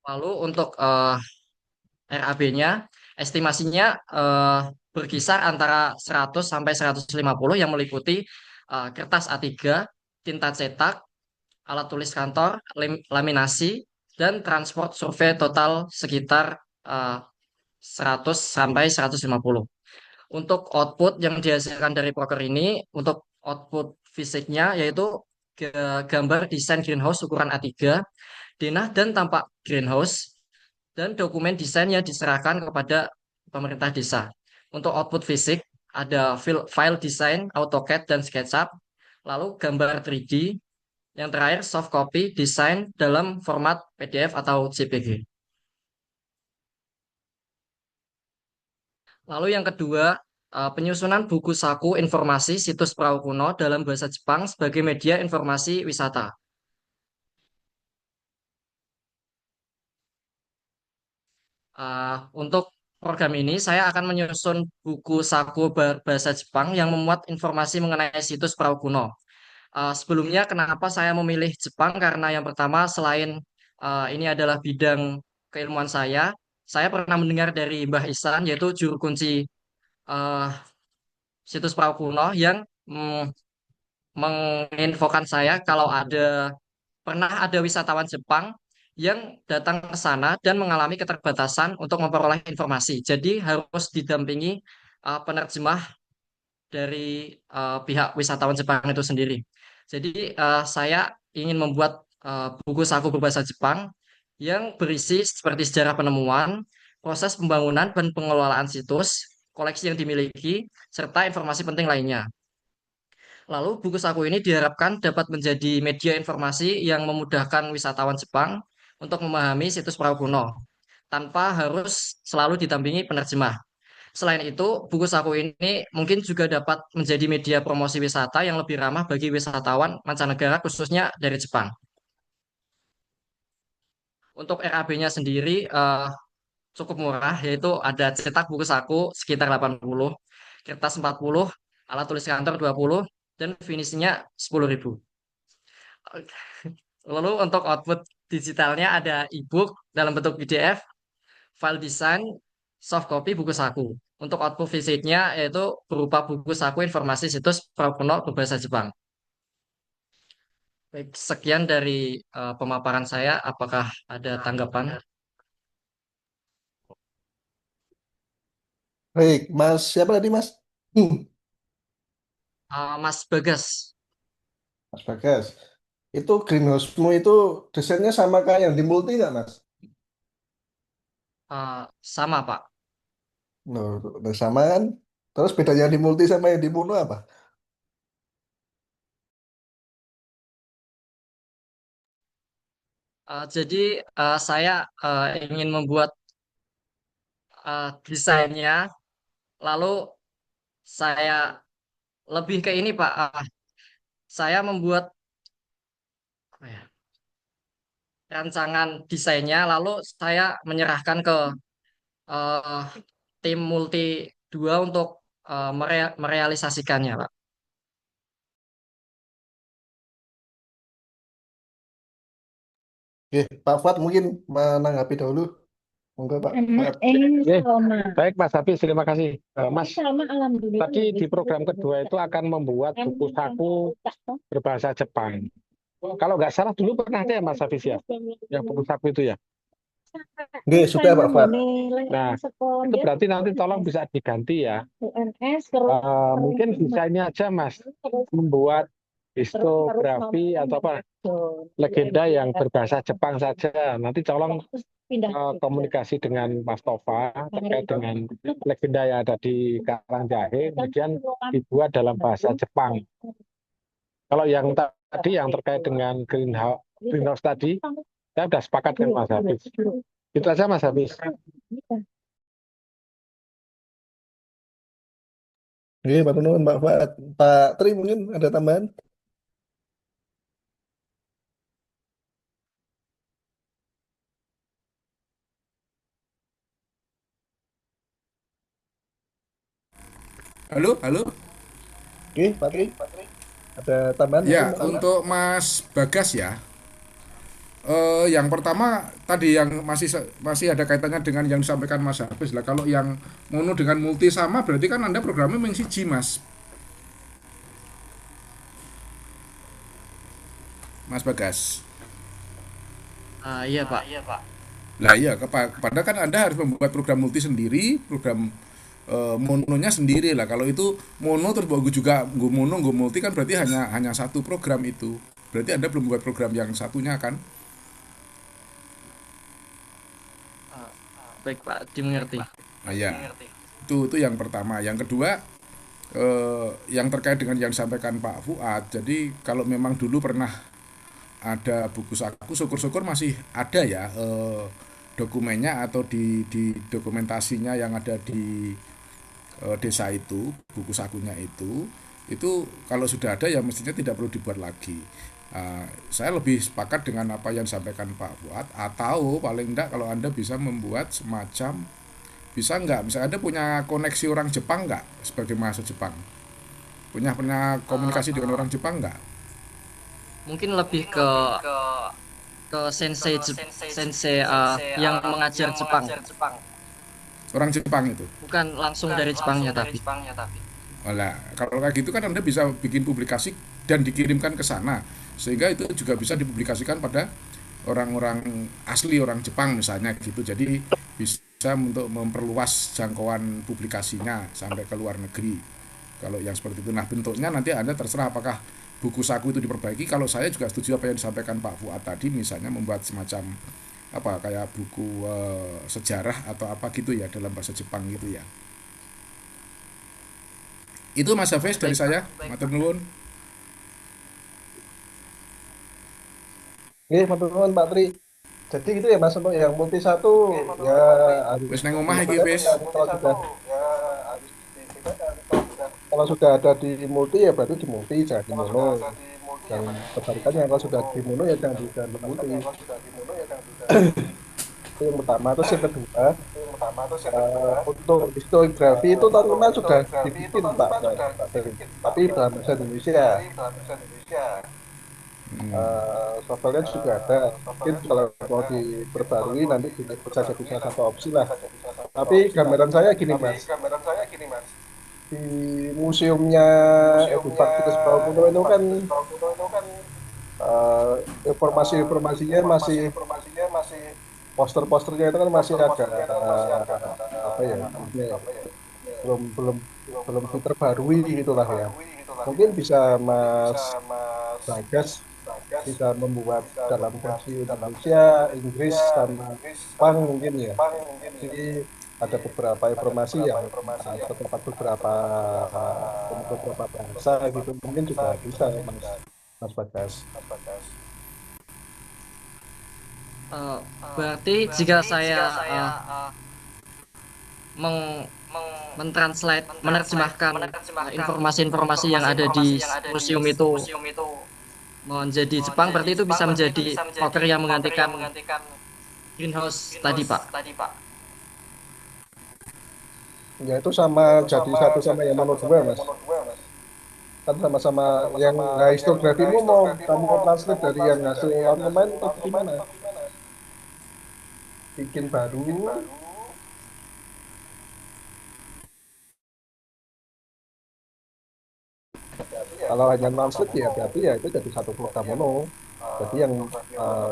Lalu untuk RAB-nya, estimasinya berkisar antara 100 sampai 150 yang meliputi kertas A3, tinta cetak, alat tulis kantor, laminasi, dan transport survei total sekitar eh, 100 sampai 150. Untuk output yang dihasilkan dari proker ini, untuk output fisiknya yaitu gambar desain greenhouse ukuran A3, denah dan tampak greenhouse, dan dokumen desain yang diserahkan kepada pemerintah desa. Untuk output fisik, ada file desain, AutoCAD, dan SketchUp, lalu gambar 3D, yang terakhir soft copy desain dalam format PDF atau JPG. Lalu yang kedua, penyusunan buku saku informasi situs perahu kuno dalam bahasa Jepang sebagai media informasi wisata. Untuk program ini, saya akan menyusun buku saku bahasa Jepang yang memuat informasi mengenai situs perahu kuno. Sebelumnya, kenapa saya memilih Jepang? Karena yang pertama, selain ini adalah bidang keilmuan saya pernah mendengar dari Mbah Ihsan, yaitu juru kunci eh, situs perahu kuno yang menginfokan saya kalau pernah ada wisatawan Jepang yang datang ke sana dan mengalami keterbatasan untuk memperoleh informasi. Jadi harus didampingi penerjemah dari pihak wisatawan Jepang itu sendiri. Jadi saya ingin membuat buku saku berbahasa Jepang yang berisi seperti sejarah penemuan, proses pembangunan dan pengelolaan situs, koleksi yang dimiliki, serta informasi penting lainnya. Lalu buku saku ini diharapkan dapat menjadi media informasi yang memudahkan wisatawan Jepang untuk memahami situs perahu kuno tanpa harus selalu didampingi penerjemah. Selain itu, buku saku ini mungkin juga dapat menjadi media promosi wisata yang lebih ramah bagi wisatawan mancanegara khususnya dari Jepang. Untuk RAB-nya sendiri cukup murah, yaitu ada cetak buku saku sekitar 80, kertas 40, alat tulis kantor 20, dan finishingnya 10.000. Lalu untuk output digitalnya ada e-book dalam bentuk PDF, file desain, soft copy buku saku. Untuk output fisiknya yaitu berupa buku saku informasi situs Prakuno berbahasa Jepang. Baik, sekian dari pemaparan saya. Apakah ada tanggapan? Baik, Mas siapa tadi Mas? Mas Bagas, Mas Bagas. Itu greenhouse-mu itu desainnya sama kayak yang di Multi nggak Mas? sama Pak. Loh, udah sama kan? Terus bedanya di Multi sama yang di Mono apa? Jadi saya ingin membuat desainnya, lalu saya lebih ke ini Pak. Saya membuat apa ya, rancangan desainnya, lalu saya menyerahkan ke eh, tim multi dua untuk merealisasikannya, Pak. Oke, Pak Fuad mungkin menanggapi dahulu. Monggo Pak Fuad. Oke, baik Mas Hafiz, terima kasih. Mas, tadi di program kedua itu akan membuat buku saku berbahasa Jepang. Kalau nggak salah dulu pernah ada ya Mas Hafiz ya, yang buku saku itu ya. Oke, sudah Pak Fuad. Nah, itu berarti nanti tolong bisa diganti ya. Mungkin desainnya aja Mas, membuat histografi atau apa legenda yang berbahasa Jepang saja. Nanti tolong komunikasi dengan Mas Tova terkait dengan legenda yang ada di Karangjahe, kemudian dibuat dalam bahasa Jepang. Kalau yang tadi yang terkait dengan greenhouse tadi, saya sudah sepakat dengan Mas Hafiz. Itu aja Mas Hafiz. Oke, Pak Tono, Pak Fuad. Pak Tri mungkin ada tambahan? Halo, halo. Oke, Pak Tri. Ada tambahan mungkin Ya, Pak Tri? untuk Mas Bagas ya, Yang pertama tadi yang masih ada kaitannya dengan yang disampaikan Mas Hafiz lah. Kalau yang mono dengan multi sama berarti kan Anda programnya memang siji, Mas. Mas Bagas. Iya Pak. Lah iya, kepada kan Anda harus membuat program multi sendiri, program mononya sendiri lah. Kalau itu mono terus bagus juga nggo mono nggo multi kan berarti hanya satu program itu. Berarti Anda belum buat program yang satunya kan? Ah, baik Pak, dimengerti. Nah, ya. Itu yang pertama. Yang kedua, yang terkait dengan yang disampaikan Pak Fuad. Jadi kalau memang dulu pernah ada buku saku, syukur-syukur masih ada ya dokumennya atau di dokumentasinya yang ada di desa itu, buku sakunya itu kalau sudah ada ya mestinya tidak perlu dibuat lagi. Saya lebih sepakat dengan apa yang disampaikan Pak Fuad, atau paling enggak kalau Anda bisa membuat semacam, bisa nggak, misalnya Anda punya koneksi orang Jepang nggak sebagai mahasiswa Jepang, punya Ah, komunikasi dengan orang Jepang nggak? mungkin lebih ke sensei sensei yang mengajar Jepang, Orang Jepang itu. bukan langsung dari Jepangnya tapi. Nah, kalau kayak gitu kan Anda bisa bikin publikasi dan dikirimkan ke sana, sehingga itu juga bisa dipublikasikan pada orang-orang asli orang Jepang misalnya gitu. Jadi bisa untuk memperluas jangkauan publikasinya sampai ke luar negeri. Kalau yang seperti itu, nah bentuknya nanti Anda terserah apakah buku saku itu diperbaiki. Kalau saya juga setuju apa yang disampaikan Pak Fuad tadi, misalnya membuat semacam apa kayak buku sejarah atau apa gitu ya dalam bahasa Jepang gitu ya. Itu Mas Hafiz dari Baik Pak. saya. Matur nuwun. Oke, teman-teman Pak Tri. Jadi gitu ya Mas, untuk yang multi satu ya harus Wis nang omah iki dibedakan wis. ya, kalau sudah ada di multi ya berarti di multi, jangan di mono. Dan kebalikannya kalau sudah di mono ya jangan di multi. Itu yang pertama. Terus yang kedua, untuk historiografi itu teman-teman sudah dibikin Pak Tri. Tapi dalam bahasa Indonesia. Hmm. Softwarenya juga ada. Mungkin kalau mau diperbarui nanti bisa jadi salah satu opsi lah. Tapi gambaran saya gini Mas, di museumnya Edu Paktikus Baukuno itu kan eh, informasi-informasinya masih, poster-posternya itu kan masih agak apa ya, maksudnya belum belum belum terbarui gitulah ya. Mungkin bisa Mas Bagas bisa membuat dalam versi Indonesia, Inggris, sama Jepang mungkin ya. Jadi ada beberapa informasi yang terdapat beberapa bahasa gitu, mungkin juga bisa Mas Mas Bagas. Eh, berarti jika saya meng mentranslate, menerjemahkan informasi-informasi yang ada di museum itu menjadi Jepang, berarti itu bisa menjadi poker yang menggantikan greenhouse tadi, Pak. Ya itu sama, jadi satu sama yang nomor dua Mas. Kan sama-sama yang, nah, historiografimu mau kamu translate dari yang hasil online atau gimana? Bikin baru. Kalau hanya translate ya berarti ya itu jadi satu program mono. Jadi yang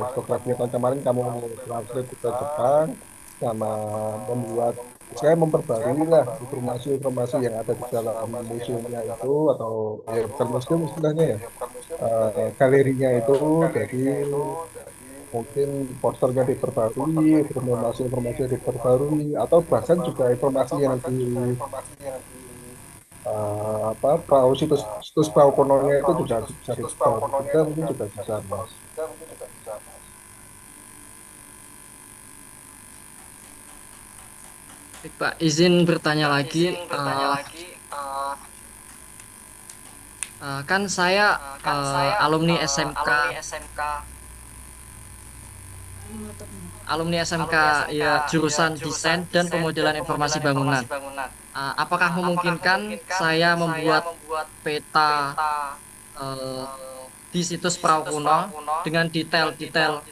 historiografi tahun kemarin kamu translate ke Jepang, sama membuat, saya memperbarui lah informasi-informasi yang ada di dalam museumnya itu, atau ya bukan museum istilahnya ya, galerinya itu. Jadi mungkin posternya diperbarui, informasi-informasi diperbarui, atau bahkan juga informasi yang di apa, perahu, situs perahu kunonya itu juga bisa diperbarui juga, mungkin juga bisa Mas. Baik, Pak, izin bertanya lagi. Kan saya alumni SMK, ya jurusan Desain dan Pemodelan Informasi Bangunan. Apakah memungkinkan saya membuat peta eh, di situs perahu kuno dengan detail-detail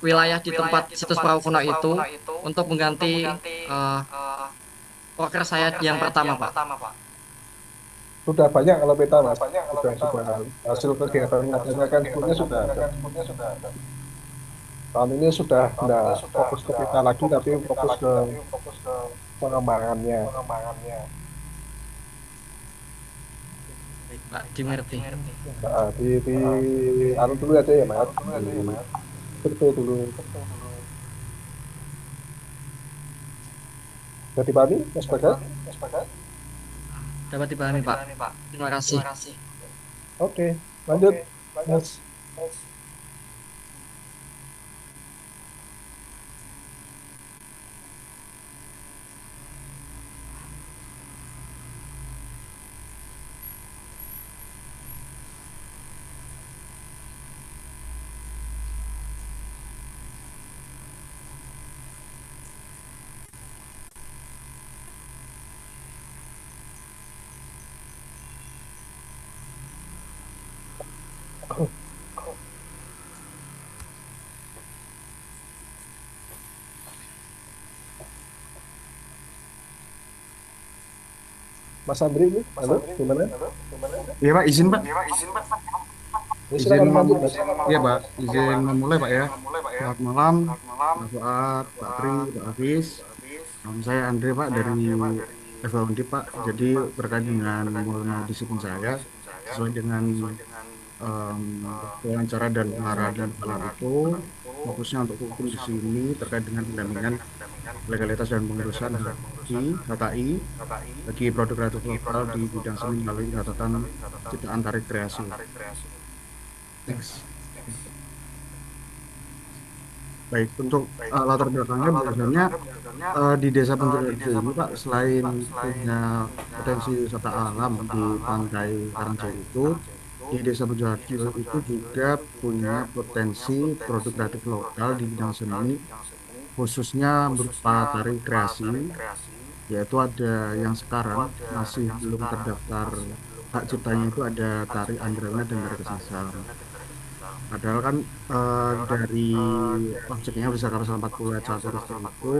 wilayah di tempat situs perahu kuno itu untuk mengganti uh, proker saya yang pertama, Pak. Sudah banyak kalau peta mas, sudah hasil kegiatan nyatanya kan sebenarnya sudah ada. Tahun ini sudah tidak fokus ke peta lagi, tapi fokus ke pengembangannya. Baik, Pak, dimengerti. Nah, di anu dulu aja ya mas, betul dulu. Jadi Pak Mas Bagas? Dapat dipahami, Pak. Terima kasih. Oke, lanjut Mas. Mas Andri ini, halo, gimana? Iya Pak, izin Pak. Ya, Izin silakan lanjut Mas. Iya Pak, izin memulai Pak ya. Selamat malam, Pak Fuad, Pak Tri, Pak Hafiz. Saya Andre Pak dari FLUND Pak. Jadi terkait dengan disiplin saya sesuai dengan wawancara dan pengarahan dan kepala itu fokusnya untuk hukum di sini terkait dengan pendampingan legalitas dan pengurusan HKI bagi produk kreatif lokal di bidang seni melalui catatan ciptaan tarik kreasi. Thanks. Baik, untuk latar belakangnya biasanya di Desa Penjurjo ini Pak, selain punya potensi wisata alam di pantai Karangjae itu, di Desa Penjurjo itu juga punya potensi produk kreatif lokal di bidang seni, khususnya berupa tari kreasi, yaitu ada yang sekarang masih belum terdaftar hak ciptanya itu ada tari Andrewna dan tari Kesasar. Padahal kan dari objeknya bisa kapasitas 40 ayat 1 itu,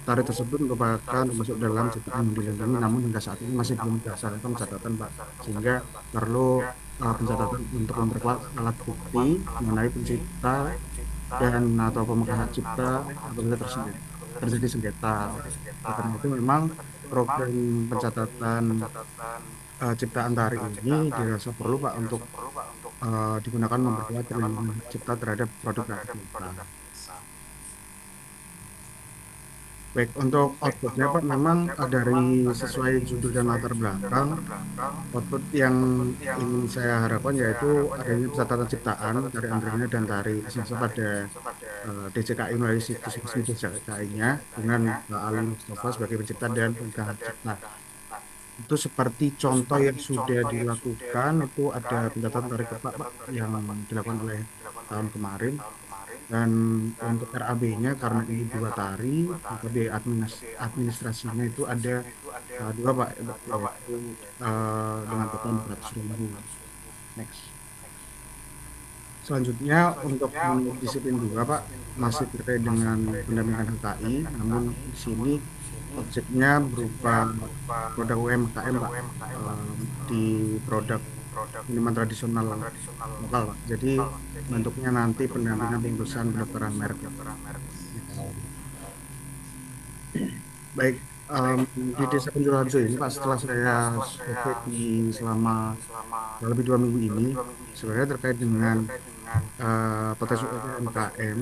tari tersebut merupakan masuk dalam ciptaan yang dilindungi, namun hingga saat ini masih belum berdasarkan catatan Pak, sehingga perlu pencatatan untuk memperkuat alat bukti mengenai pencipta dan atau pemegang hak cipta apabila terjadi sengketa. Karena itu memang program pencatatan ciptaan tari ini dirasa perlu Pak untuk digunakan memperkuat perlindungan hak cipta terhadap produk kreatif lokal. Baik, untuk outputnya Pak, memang dari sesuai judul dan latar belakang, output yang ingin saya harapkan yaitu adanya pencatatan ciptaan dari Andrewna dan tari Kesasar pada DJKI melalui situs resmi DJKI-nya dengan Pak Ali Mustafa sebagai pencipta dan pemegang hak cipta. Itu seperti contoh yang sudah dilakukan, itu ada pencatatan tari kepak Pak yang dilakukan oleh tahun kemarin. Dan untuk RAB-nya karena ini 2 tari, maka biaya administrasinya itu ada 2 Pak, yaitu dengan total 400.000. Next. Selanjutnya untuk disiplin 2 Pak, masih terkait dengan pendampingan HKI, namun di sini objeknya berupa produk UMKM Pak, di produk minuman tradisional lokal Pak. Jadi bentuknya nanti pendampingan pengurusan pendaftaran merek. Baik, di Desa Penjurjo ini Pak, setelah saya survei di selama lebih 2 minggu ini, sebenarnya terkait dengan potensi UMKM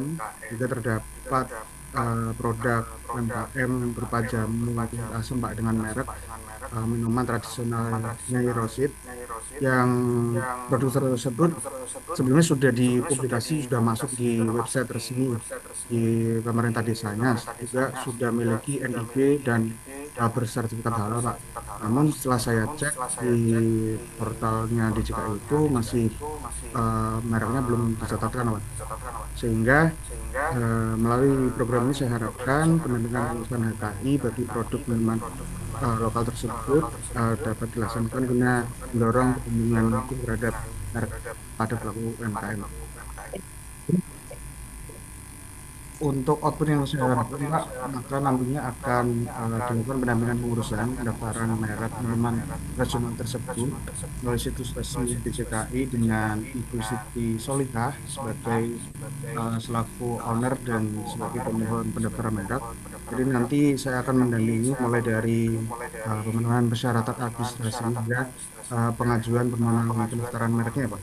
juga terdapat produk UMKM berupa jamu asam Pak dengan merek minuman tradisional Nyai Rosid, yang produk tersebut sebelumnya sudah dipublikasi, sudah masuk di website resmi di pemerintah desanya, juga sudah memiliki NIB dan bersertifikat halal Pak. Namun setelah saya cek di portalnya DJKI itu masih mereknya belum dicatatkan Pak. Sehingga melalui program ini saya harapkan pendampingan pengurusan HKI bagi produk minuman lokal tersebut dapat dilaksanakan guna mendorong perlindungan hukum terhadap merek pada pelaku UMKM. Untuk output yang saya harapkan, Pak, maka nantinya akan dilakukan pendampingan pengurusan pendaftaran merek minuman regional tersebut melalui situs resmi DJKI dengan Ibu Siti Solihah sebagai selaku owner dan sebagai pemohon pendaftaran merek. Jadi nanti saya akan mendampingi mulai dari pemenuhan persyaratan administrasi hingga pengajuan permohonan pendaftaran mereknya, Pak.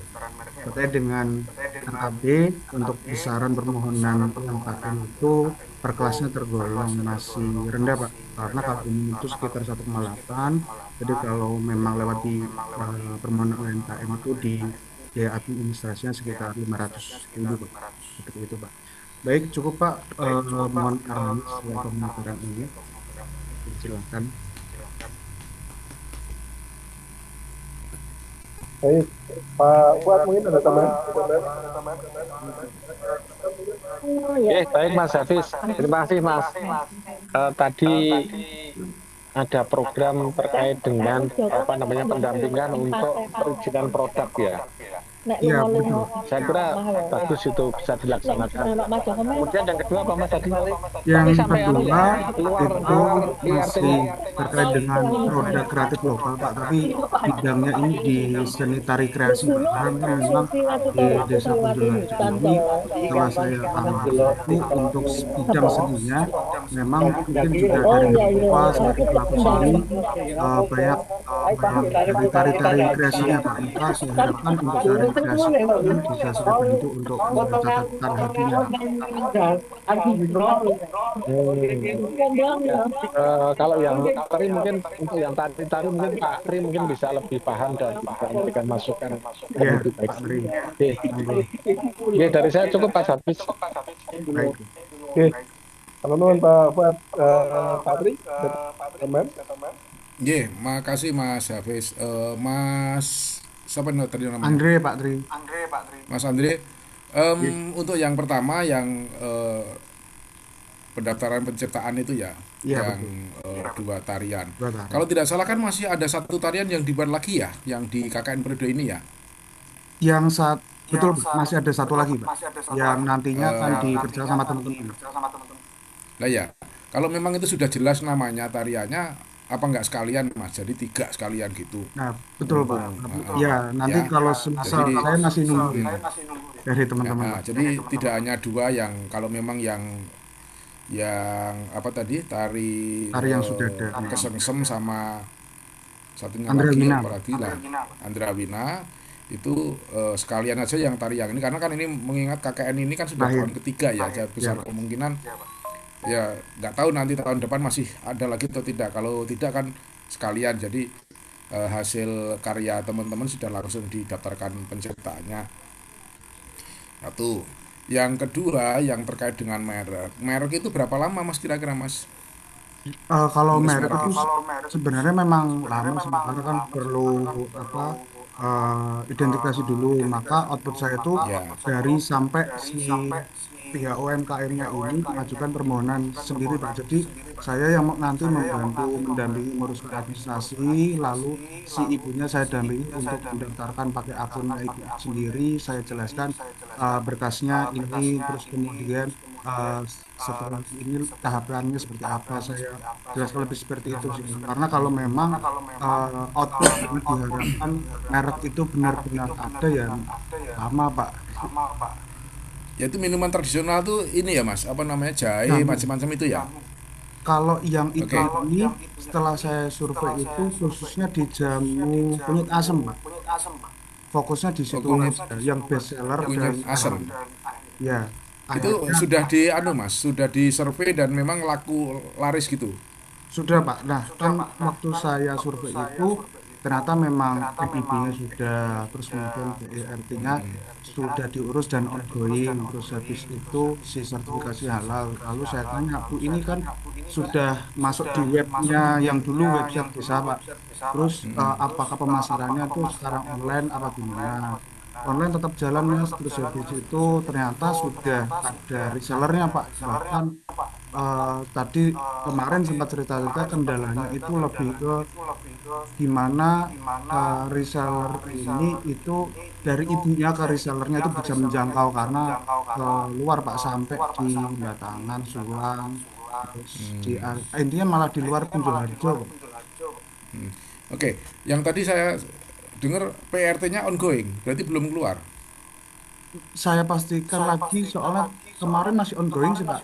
Terkait dengan KKB untuk besaran permohonan UMKM itu per kelasnya tergolong masih rendah, Pak. Karena kalau umum itu sekitar 1,8. Jadi kalau memang lewat di permohonan UMKM itu di biaya administrasinya sekitar 500.000, Pak. Seperti itu, Pak. Baik, cukup, Pak. Mohon arahan sesuai pemaparan ini. Silakan. Baik, Pak Fuad mungkin ada tambahan? Oke, baik Mas Hafiz. Terima kasih Mas. Tadi ada program terkait dengan pendampingan untuk perizinan produk ya. Iya, betul. Saya kira bagus itu bisa dilaksanakan. Kemudian yang kedua apa Mas tadi? Yang sampai kedua luar itu masih terkait dengan produk kreatif lokal, Pak. Tapi bidangnya ini di seni tari kreasi, Pak. Karena memang di Desa Kunjungan ini, setelah saya amati itu untuk bidang seninya, memang mungkin juga dari beberapa sebagai pelaku seni banyak dari tari-tari kreasinya, Pak. Maka saya harapkan untuk tari kreasi ini bisa saya bantu untuk mencatatkan hatinya, Pak. Kalau yang tari mungkin untuk yang tari mungkin Pak Tri mungkin bisa lebih paham dan bisa memberikan masukan Ya, lebih baik. Pak Tri. Oke, dari saya cukup Pak Hafiz. Baik. Oke, teman-teman Pak Fuad, Pak Tri, teman. Ye, makasih Mas Hafiz. Mas siapa nih tadi namanya? Andre, Pak Tri. Mas Andre. Untuk yang pertama yang pendaftaran penciptaan itu ya, Iya, yang dua tarian. Dua tari. Kalau tidak salah kan masih ada satu tarian yang dibuat lagi ya, yang di KKN periode ini ya. Yang betul, Pak, masih ada satu lagi, Pak, yang nantinya akan dikerjakan sama teman-teman. Lah ya, kalau memang itu sudah jelas namanya tariannya, apa nggak sekalian Mas? Jadi 3 sekalian gitu. Nah, betul, Pak. Ya, nanti Ya. kalau semisal Jadi- saya masih nunggu dari teman-teman, Nah, Pak. jadi tidak hanya 2 yang kalau memang yang apa tadi tari Tari yang sudah ada. kesengsem sama satunya Andrawina. apalagi lah Andrawina itu sekalian aja yang tari yang ini karena kan ini mengingat KKN ini kan sudah Terakhir. tahun ketiga ya, jadi besar Pak. kemungkinan ya nggak tahu nanti tahun depan masih ada lagi atau tidak. Kalau tidak kan sekalian jadi hasil karya teman-teman sudah langsung didaftarkan penciptaannya. Satu. Yang kedua yang terkait dengan merek itu berapa lama Mas kira-kira Mas? Kalau Ngurus merek merek itu sebenarnya memang lama sih, karena kan perlu identifikasi dulu. Maka output saya itu Ya. dari sampai si pihak UMKM-nya ini mengajukan permohonan sendiri, Pak. Jadi saya yang nanti membantu mendampingi ngurus administrasi, lalu si ibunya saya dampingi untuk mendaftarkan pakai akunnya ibu sendiri. Saya jelaskan berkasnya ini, terus kemudian setelah ini tahapannya seperti apa, saya jelaskan lebih seperti itu sih. Karena kalau memang output yang diharapkan merek itu benar-benar ada ya lama, Pak. Yaitu minuman tradisional tuh ini ya Mas, apa namanya jahe Nah, macam-macam itu ya. kalau yang itu Oke. ini setelah saya survei itu khususnya di jamu kunyit asem, Pak. Fokusnya di situ kunyit- aja, yang best seller dan kunyit asem. ya Itu akhirnya sudah Mas, sudah di survei dan memang laku laris gitu. sudah, Pak. Nah, kan waktu saya survei itu ternyata memang PIB-nya sudah, terus kemudian BERT-nya sudah diurus dan ongoing, terus habis itu si sertifikasi halal. Lalu saya tanya, Bu, ini kan sudah masuk di webnya yang dulu website desa, Pak. Terus apakah pemasarannya itu sekarang online apa gimana? Online tetap jalan, Mas. Terus habis itu ternyata sudah ada resellernya, Pak. Bahkan tadi kemarin sempat cerita-cerita kendalanya itu lebih ke gimana reseller ini itu dari ibunya ke resellernya itu bisa menjangkau karena luar Pak, sampai di Batangan, Sulang, terus di intinya malah di luar Punjulharjo Pak. Oke, yang tadi saya dengar PRT-nya ongoing, berarti belum keluar. Saya pastikan lagi soalnya kemarin masih ongoing sih Pak,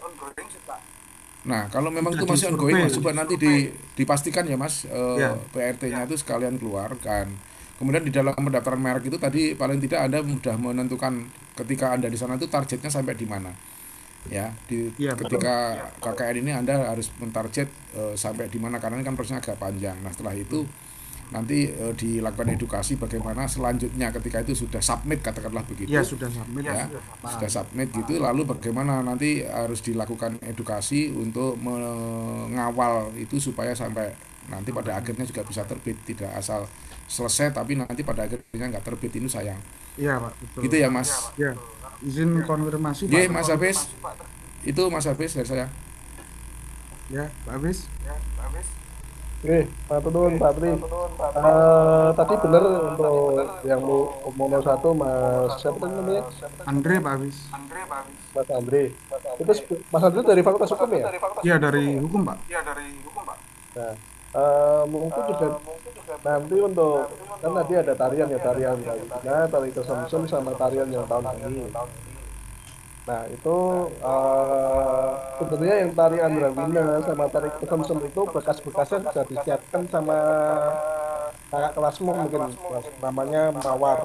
Nah, kalau memang udah itu masih ongoing, disurvei Mas, coba nanti dipastikan ya, Mas, ya. PRT-nya itu sekalian keluarkan. Kemudian di dalam pendaftaran merek itu tadi paling tidak Anda sudah menentukan ketika Anda di sana itu targetnya sampai di mana. Ya, Iya Pak. ketika KKN ini Anda harus mentarget sampai di mana karena ini kan prosesnya agak panjang. Nah, setelah itu nanti dilakukan edukasi bagaimana selanjutnya ketika itu sudah submit katakanlah Iya begitu sudah submit ya Pak. sudah submit gitu lalu bagaimana nanti harus dilakukan edukasi untuk mengawal itu supaya sampai nanti pada akhirnya juga bisa terbit tidak asal selesai tapi nanti pada akhirnya nggak terbit ini sayang Iya Pak, betul. gitu ya Mas. Ya, izin konfirmasi Pak. Oke Mas Hafiz itu Mas Hafiz dari saya. Ya, Pak Abis. Oke, matur nuwun Pak Tri. Tadi benar untuk yang mono satu Mas siapa tadi namanya? Andre Pak Abis. Mas Andre. Itu Mas Andre dari Fakultas Hukum ya? Iya dari hukum Pak. Nah, mungkin juga nanti untuk kan tadi ada tarian ya tarian Rawina, tari kesemsem sama tarian yang tahun ini. Nah itu sebenarnya yang tari Andrawina sama tari kesemsem itu bekas-bekasnya sudah disiapkan sama kakak kelasmu mungkin namanya Mawar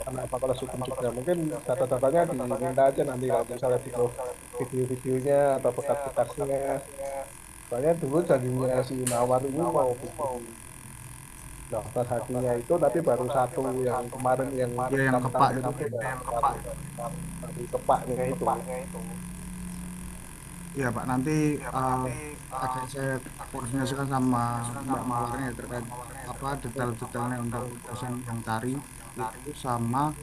anak fakultas hukum juga mungkin data-datanya diminta aja nanti kalau misalnya video-videonya atau bekas-bekasnya soalnya dulu jadinya si Mawar ini mau bikin daftar hakinya itu tapi baru satu yang kemarin yang Ya yang kepak tahun itu. itu dari kepaknya itu. Iya Pak, nanti akan saya koordinasikan sama Mbak Mawarnya ya, terkait apa detail-detailnya untuk urusan yang tari itu sama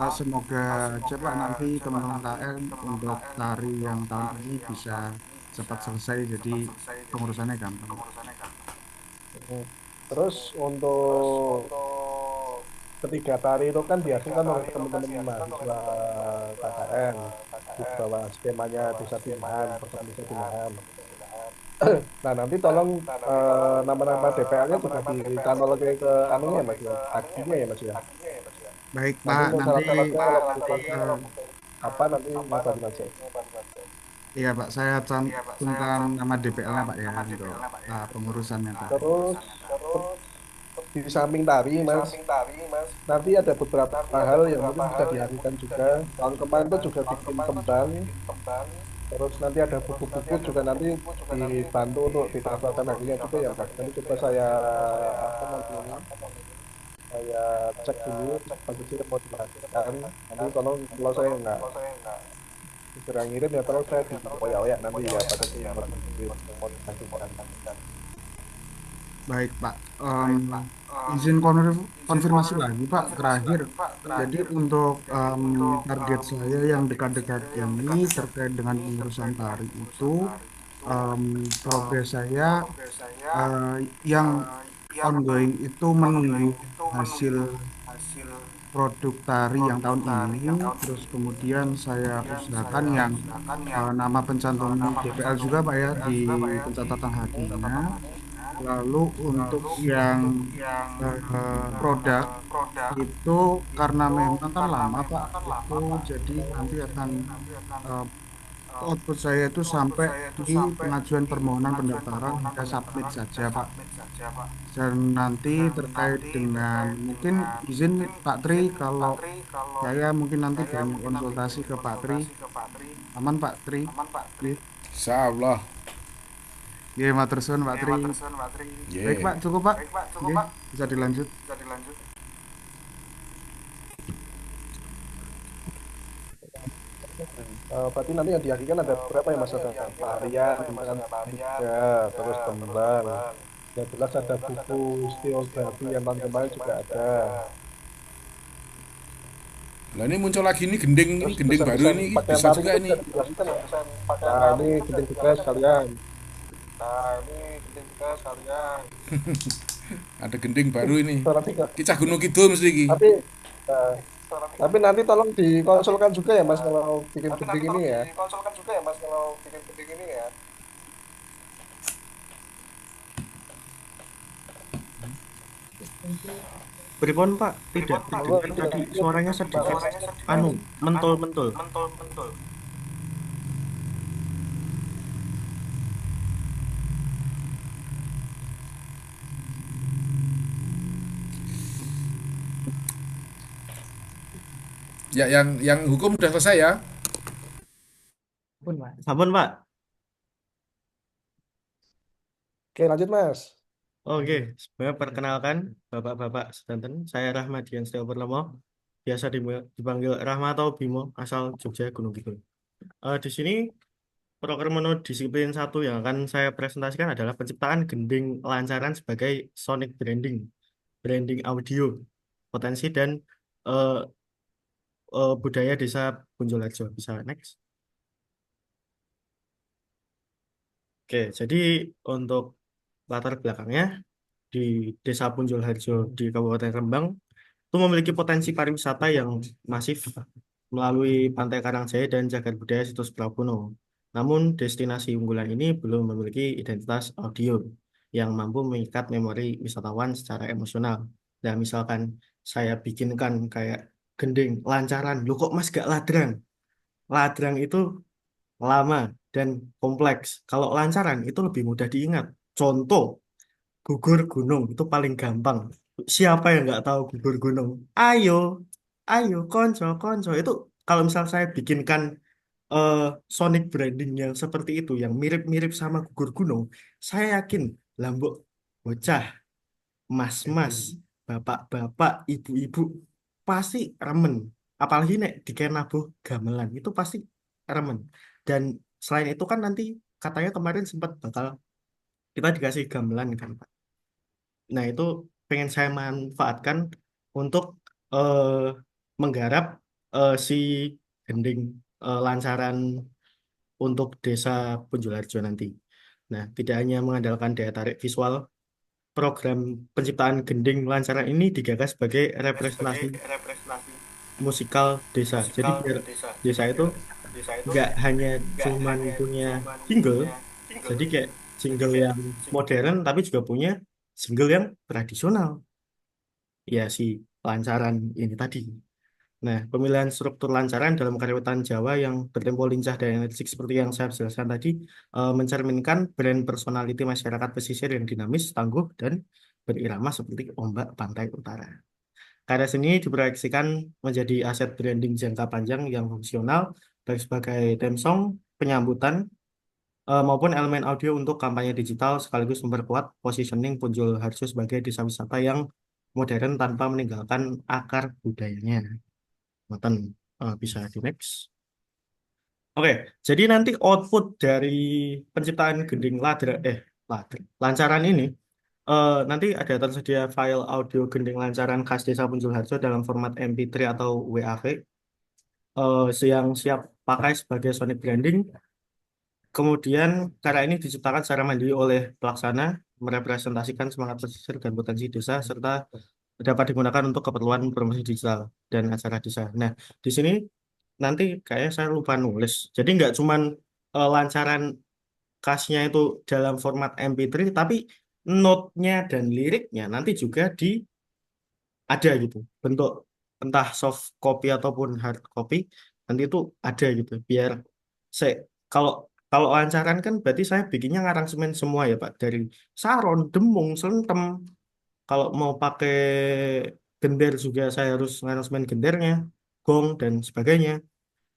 semoga cepat nanti teman-teman KM untuk tari yang tahun ini bisa cepat selesai jadi pengurusannya gampang. Terus untuk ketiga tari itu kan dihasilkan oleh teman-teman mahasiswa KKN di bawah skemanya desa binaan, program desa binaan. Nah nanti tolong nama-nama DPL-nya juga dicantumkan ke anunya mas ya, aksinya ya mas ya. Baik Nanti Pak, untuk nanti syarat-syaratnya kalau butuh eh, apa nanti ngabarin aja. iya Pak, saya cantumkan nama DPL-nya Pak ya untuk pengurusannya Pak. Terus di samping tari mas, nanti ada beberapa hal yang mungkin bisa dihasilkan juga. Tahun kemarin itu juga bikin tembang, terus nanti ada buku-buku juga nanti dibantu untuk didaftarkan akhirnya juga ya mas. Nanti coba saya apa namanya, saya cek dulu pagi sih mau dihasilkan. Nanti tolong kalau saya nggak segera ngirim ya terus saya di oyak nanti ya pada sih mau dihasilkan. Baik Pak, izin konfirmasi lagi Pak terakhir. Jadi untuk target saya yang dekat-dekat ini terkait dengan pengurusan tari itu progres saya yang ongoing itu menunggu hasil produk tari yang tahun ini, terus kemudian saya usahakan yang nama pencantum DPL juga Pak ya di pencatatan hakimnya. Lalu untuk yang produk itu karena memang kan lama Pak, itu jadi nanti akan eh, output saya itu sampai di pengajuan permohonan pendaftaran hingga submit saja Pak. Dan nanti terkait dengan mungkin izin Pak Tri kalau saya mungkin nanti banyak konsultasi ke Pak Tri. Aman Pak Tri? Iya. Insyaallah. Iya, matur suwun Pak Tri. Baik Yeah. Pak, cukup Pak. Oke, bisa dilanjut. Berarti nanti yang dihadirkan ada berapa ya mas? Ada tarian, misalkan tiga, terus tembang. Yang jelas ada buku stiografi yang tahun kemarin juga ada. Lah ini muncul lagi ini gending, ini Terus gending baru desain-desain ini pakaian bisa tari juga itu ini. bisa dijelaskan ya. Nah, ini penting juga sekalian. Ada gending baru ini. So, nanti Kicah Gunung Kidul mesti iki. eh, tapi nanti tolong dikonsulkan juga ya Mas kalau bikin gending ini ya. Pripun Pak? Tidak Monggo didengar ya. tadi suaranya sedikit anu mentul-mentul. Ya yang hukum udah selesai ya. Sampun Pak. Oke, lanjut Mas. Oke, sebenarnya perkenalkan Bapak-bapak sedanten, saya Rahmadian Setio Purnomo, biasa dipanggil Rahma atau Bimo, asal Jogja Gunung Kidul. Di sini program monodisiplin satu yang akan saya presentasikan adalah penciptaan gending lancaran sebagai sonic branding audio, potensi dan eh, budaya desa Punjolarjo. Bisa next. Oke, jadi untuk latar belakangnya di Desa Punjolharjo di Kabupaten Rembang itu memiliki potensi pariwisata yang masif melalui Pantai Karangjaya dan Cagar Budaya Situs Prapuno. Namun, destinasi unggulan ini belum memiliki identitas audio yang mampu mengikat memori wisatawan secara emosional. Dan misalkan saya bikinkan kayak gending, lancaran, lu kok mas gak ladrang? Ladrang itu lama dan kompleks. Kalau lancaran itu lebih mudah diingat. Contoh, gugur gunung itu paling gampang. Siapa yang nggak tahu gugur gunung? Ayo, ayo, konco, konco. Itu kalau misal saya bikinkan eh, sonic branding yang seperti itu, yang mirip-mirip sama gugur gunung, saya yakin lambok bocah, mas-mas, bapak-bapak, ibu-ibu pasti remen. Apalagi nek di Kenabuh gamelan itu pasti remen. Dan selain itu kan nanti katanya kemarin sempat bakal kita dikasih gamelan kan, Pak. Nah, itu pengen saya manfaatkan untuk eh, menggarap si gending lancaran untuk desa Punjolarjo nanti. Nah, tidak hanya mengandalkan daya tarik visual, program penciptaan gending lancaran ini digagas sebagai representasi musikal desa. Jadi biar desa itu nggak hanya cuman punya jingle, jadi kayak jingle yang modern, tapi juga punya jingle yang tradisional. Ya si lancaran ini tadi. Nah, pemilihan struktur lancaran dalam karawitan Jawa yang bertempo lincah dan enerjik seperti yang saya jelaskan tadi mencerminkan brand personality masyarakat pesisir yang dinamis, tangguh, dan berirama seperti ombak pantai utara. Karya seni diproyeksikan menjadi aset branding jangka panjang yang fungsional baik sebagai theme song, penyambutan, maupun elemen audio untuk kampanye digital sekaligus memperkuat positioning Punjul Harjo sebagai desa wisata yang modern tanpa meninggalkan akar budayanya. Ngoten, bisa di next. Oke, jadi nanti output dari penciptaan gending lancaran ini nanti ada tersedia file audio gending lancaran khas Desa Punjul Harjo dalam format MP3 atau WAV yang siap pakai sebagai sonic branding. Kemudian karya ini diciptakan secara mandiri oleh pelaksana, merepresentasikan semangat pesisir dan potensi desa serta dapat digunakan untuk keperluan promosi digital dan acara desa. Nah, di sini nanti kayaknya saya lupa nulis. Jadi nggak cuman lancaran khasnya itu dalam format MP3, tapi note-nya dan liriknya nanti juga ada gitu. Bentuk entah soft copy ataupun hard copy nanti itu ada gitu. Biar saya kalau kalau lancaran kan berarti saya bikinnya ngaransemen semua ya Pak. Dari saron, demung, selentem. Kalau mau pakai gender juga saya harus ngaransemen gendernya, gong dan sebagainya.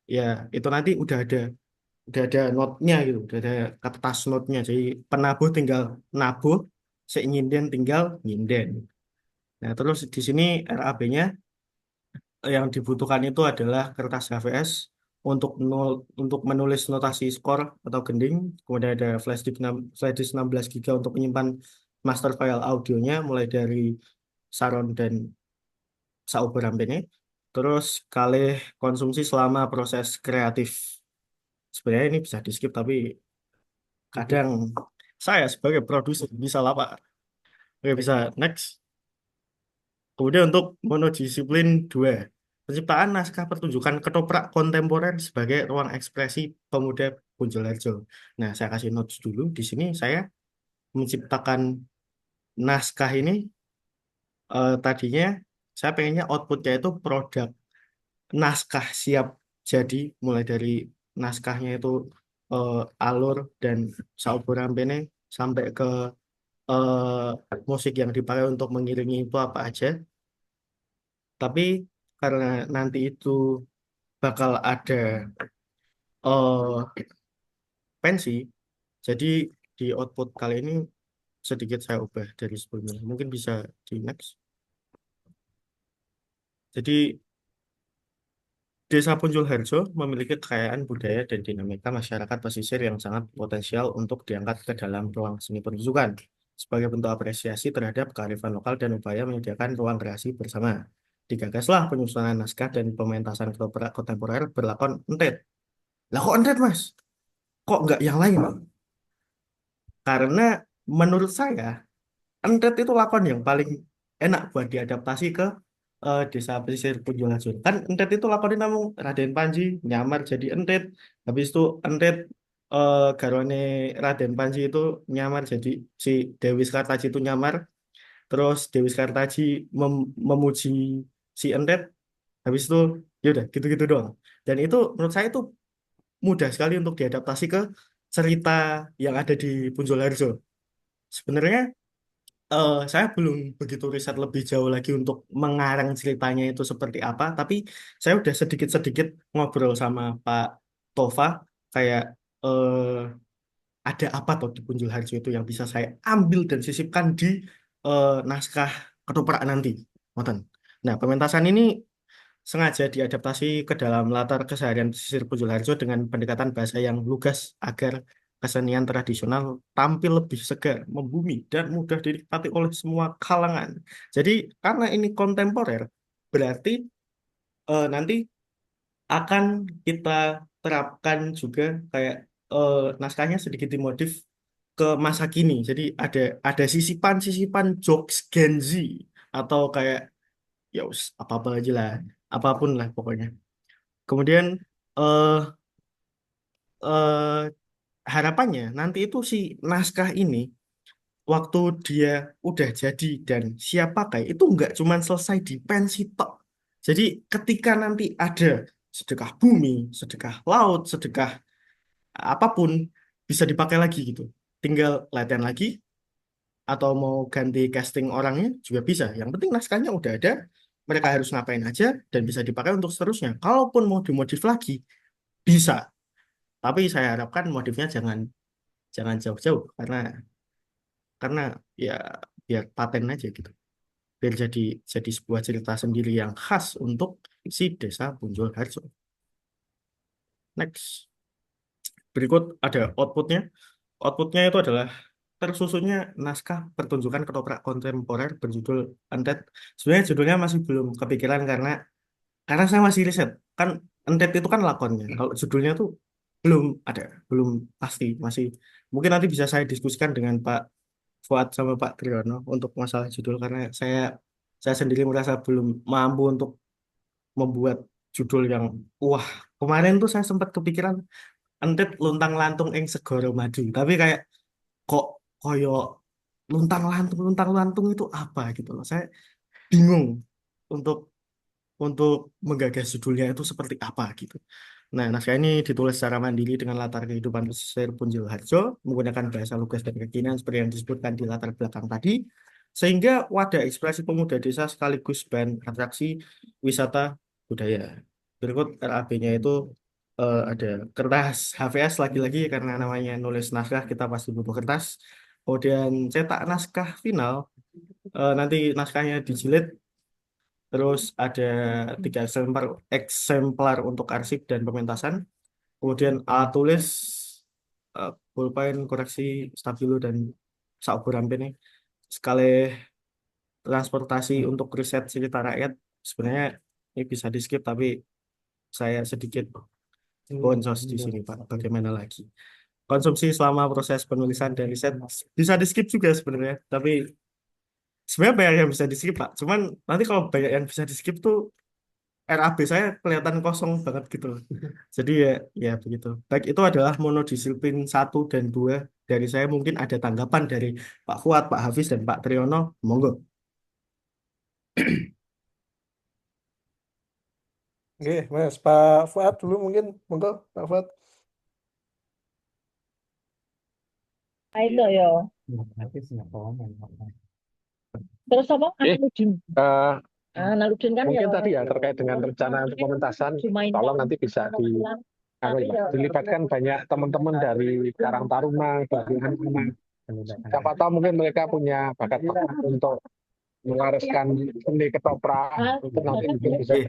Ya, itu nanti udah ada notnya gitu, udah ada kertas notnya. Jadi penabuh tinggal nabuh, nyinden tinggal nyinden. Nah, terus di sini RAB-nya yang dibutuhkan itu adalah kertas HVS untuk menulis notasi skor atau gending. Kemudian ada flash disk 16 GB untuk menyimpan master file audionya mulai dari saron dan sauber ini. Terus kalih konsumsi selama proses kreatif. Sebenarnya ini bisa di skip, tapi kadang saya sebagai produser bisa lah Pak. Oke, bisa next. Kemudian untuk monodisiplin 2, penciptaan naskah pertunjukan ketoprak kontemporer sebagai ruang ekspresi pemuda Punjalharjo. Nah, saya kasih notes dulu. Di sini saya menciptakan naskah ini, tadinya saya pengennya outputnya itu produk naskah siap jadi, mulai dari naskahnya itu alur dan saumpurampene sampai ke musik yang dipakai untuk mengiringi itu apa aja. Tapi karena nanti itu bakal ada pensi, jadi di output kali ini sedikit saya ubah dari sebelumnya. Mungkin bisa di next. Jadi Desa Punjul Harjo memiliki kekayaan budaya dan dinamika masyarakat pesisir yang sangat potensial untuk diangkat ke dalam ruang seni pertunjukan sebagai bentuk apresiasi terhadap kearifan lokal dan upaya menyediakan ruang kreasi bersama. Digagaslah penyusunan naskah dan pementasan ketoprak kontemporer berlakon entet. Lah kok entet, Mas? Kok nggak yang lain? Karena menurut saya entet itu lakon yang paling enak buat diadaptasi ke desa pesisir Punjul. Kan entet itu lakonin namung Raden Panji nyamar jadi entet. Habis itu entet, garwane Raden Panji itu nyamar jadi si Dewi Skartaji itu nyamar. Terus Dewi Skartaji memuji si entet. Habis itu ya udah gitu-gitu doang. Dan itu menurut saya itu mudah sekali untuk diadaptasi ke cerita yang ada di Punjul Harjo. Sebenarnya saya belum begitu riset lebih jauh lagi untuk mengarang ceritanya itu seperti apa, tapi saya udah sedikit-sedikit ngobrol sama Pak Tova, kayak ada apa tuh di Punjul Harjo itu yang bisa saya ambil dan sisipkan di naskah ketoprak nanti. Ngoten. Nah, pementasan ini sengaja diadaptasi ke dalam latar keseharian pesisir Punjul Harjo dengan pendekatan bahasa yang lugas agar kesenian tradisional tampil lebih segar, membumi, dan mudah dinikmati oleh semua kalangan. Jadi karena ini kontemporer, berarti nanti akan kita terapkan juga kayak naskahnya sedikit dimodif ke masa kini. Jadi ada sisipan-sisipan jokes Gen Z atau kayak ya apa-apa aja lah, apapun lah pokoknya. Kemudian eh eh, harapannya nanti itu si naskah ini waktu dia udah jadi dan siap pakai itu nggak cuma selesai di pensi tok. Jadi ketika nanti ada sedekah bumi, sedekah laut, sedekah apapun bisa dipakai lagi gitu. Tinggal latihan lagi atau mau ganti casting orangnya juga bisa. Yang penting naskahnya udah ada, mereka harus ngapain aja dan bisa dipakai untuk seterusnya. Kalaupun mau dimodif lagi, bisa. Tapi saya harapkan modifnya jangan jangan jauh-jauh karena ya biar paten aja gitu. Biar jadi sebuah cerita sendiri yang khas untuk si desa Punjul Harjo. Next. Berikut ada outputnya. Outputnya itu adalah tersusunnya naskah pertunjukan ketoprak kontemporer berjudul Entet. Sebenarnya judulnya masih belum kepikiran karena saya masih riset. Kan Entet itu kan lakonnya. Kalau judulnya tuh belum ada, belum pasti. Masih mungkin nanti bisa saya diskusikan dengan Pak Fuad sama Pak Triyono untuk masalah judul karena saya sendiri merasa belum mampu untuk membuat judul yang wah. Kemarin tuh saya sempat kepikiran Entet luntang lantung ing segara madu, tapi kayak kok koyo luntang lantung itu apa gitu loh. Saya bingung untuk untuk menggagas judulnya itu seperti apa gitu. Nah, naskah ini ditulis secara mandiri dengan latar kehidupan pesisir Punjul Harjo, menggunakan bahasa lugas dan kekinian seperti yang disebutkan di latar belakang tadi, sehingga wadah ekspresi pemuda desa sekaligus bahan atraksi wisata budaya. Berikut RAB-nya itu ada kertas HVS lagi-lagi karena namanya nulis naskah kita pasti butuh kertas. Kemudian cetak naskah final, nanti naskahnya dijilid. Terus ada 3 eksemplar untuk arsip dan pementasan. Kemudian alat tulis, pulpen, koreksi, stabilo, dan saukurampe nih. Sekali transportasi untuk riset cerita rakyat. Sebenarnya Ini bisa di skip, tapi saya sedikit bonsos di sini, Pak. Bagaimana lagi? Konsumsi selama proses penulisan dan riset bisa di skip juga sebenarnya, tapi sebenarnya banyak yang bisa di skip, Pak. Cuman nanti kalau banyak yang bisa di skip tuh RAB saya kelihatan kosong banget gitu loh. Jadi ya begitu. Baik, itu adalah monodisiplin 1 dan 2 dari saya. Mungkin ada tanggapan dari Pak Fuad, Pak Hafiz, dan Pak Triyono. Monggo. Oke, Mas. Pak Fuad dulu mungkin. Monggo, Pak Fuad. Itu ya. Terus apa? Oke. Analudin. Eh, Analudin kan mungkin ya. tadi ya terkait dengan rencana untuk pementasan, tolong nanti bisa dilibatkan banyak teman-teman dari Karang Taruna, dari anak-anak. Siapa tahu mungkin mereka punya bakat untuk mewariskan seni ketoprak, untuk nanti mungkin bisa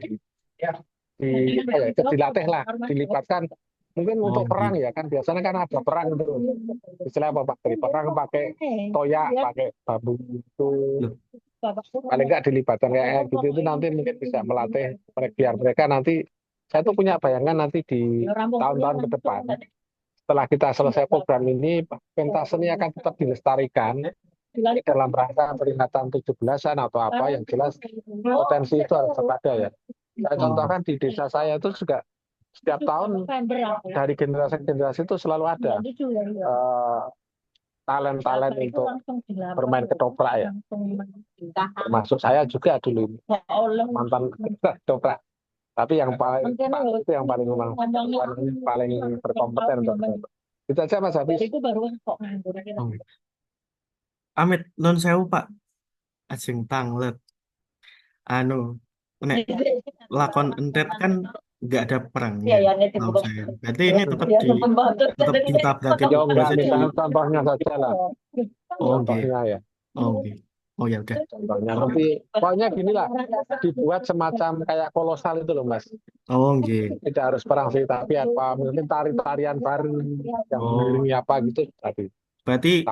dilatih lah, dilibatkan. Mungkin untuk perang ya kan, biasanya kan ada perang itu. Istilah apa Pak? Perang pakai toyak, pakai bambu itu. Paling nggak dilibatkan kayak gitu itu nanti mungkin bisa melatih biar mereka nanti, saya tuh punya bayangan nanti di tahun-tahun ke depan setelah kita selesai program ini pentas seni akan tetap dilestarikan dalam rangka peringatan 17-an atau apa, yang jelas potensi itu harus tetap ada ya. Saya contohkan di desa saya itu juga setiap tahun dari generasi ke generasi itu selalu ada talent-talent untuk bermain ketoprak ya. Termasuk saya juga dulu mantan ketoprak. Tapi yang paling itu yang paling memang paling berkompeten untuk itu aja Mas Hafiz. Amit non sewu Pak. Ajeng tanglet. Anu, nek lakon entet kan nggak ada perangnya. Tahu saya. Berarti ini tetap ditabrak Ya misalnya contohnya saja lah. Contohnya ya. Oh ya udah. Contohnya nanti pokoknya gini lah, dibuat semacam kayak kolosal itu loh Mas. Oh gitu. Tidak harus perang sih, tapi apa mungkin tari-tarian baru yang mengiringi apa gitu tadi. Berarti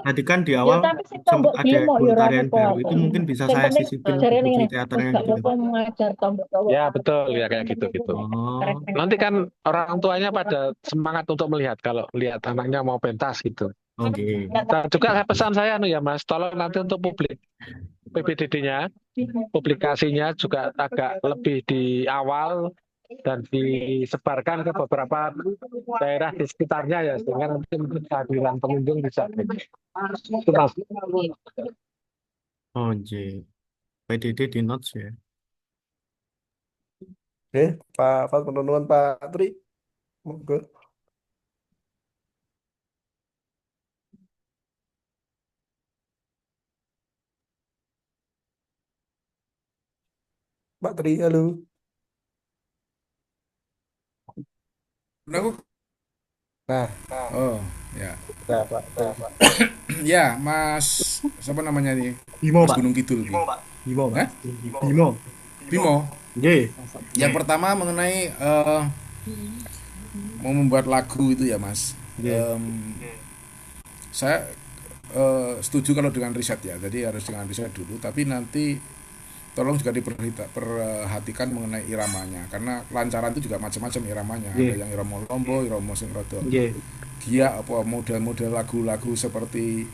tadi kan di awal sempat ada tarian baru, itu mungkin bisa saya sisipin di teaternya gitu. Ya betul ya kayak gitu. Nanti kan orang tuanya pada semangat untuk melihat kalau lihat anaknya mau pentas gitu. Oke. Nah, juga pesan saya ya Mas, tolong nanti untuk publik PBDD-nya, publikasinya juga agak lebih di awal dan disebarkan ke beberapa daerah di sekitarnya ya, sehingga nanti mungkin kehadiran pengunjung bisa itu Mas. Oh J, PDD di notes ya. Oke, Pak Fuad penurunan Pak Tri. Monggo. Pak Tri, halo. Aku. Nah, Oh ya. nah, Pak. Ya Mas, siapa namanya nih? Bimo Mas Pak. Gunung Kidul. Bimo Pak. Hah? Bimo. Yang pertama mengenai mau membuat lagu itu ya Mas. Saya setuju kalau dengan riset ya, jadi harus dengan riset dulu, tapi nanti tolong juga diperhatikan mengenai iramanya, karena kelancaran itu juga macam-macam iramanya. Ada yang irama lombo, irama sing rada giyak, apa model-model lagu-lagu seperti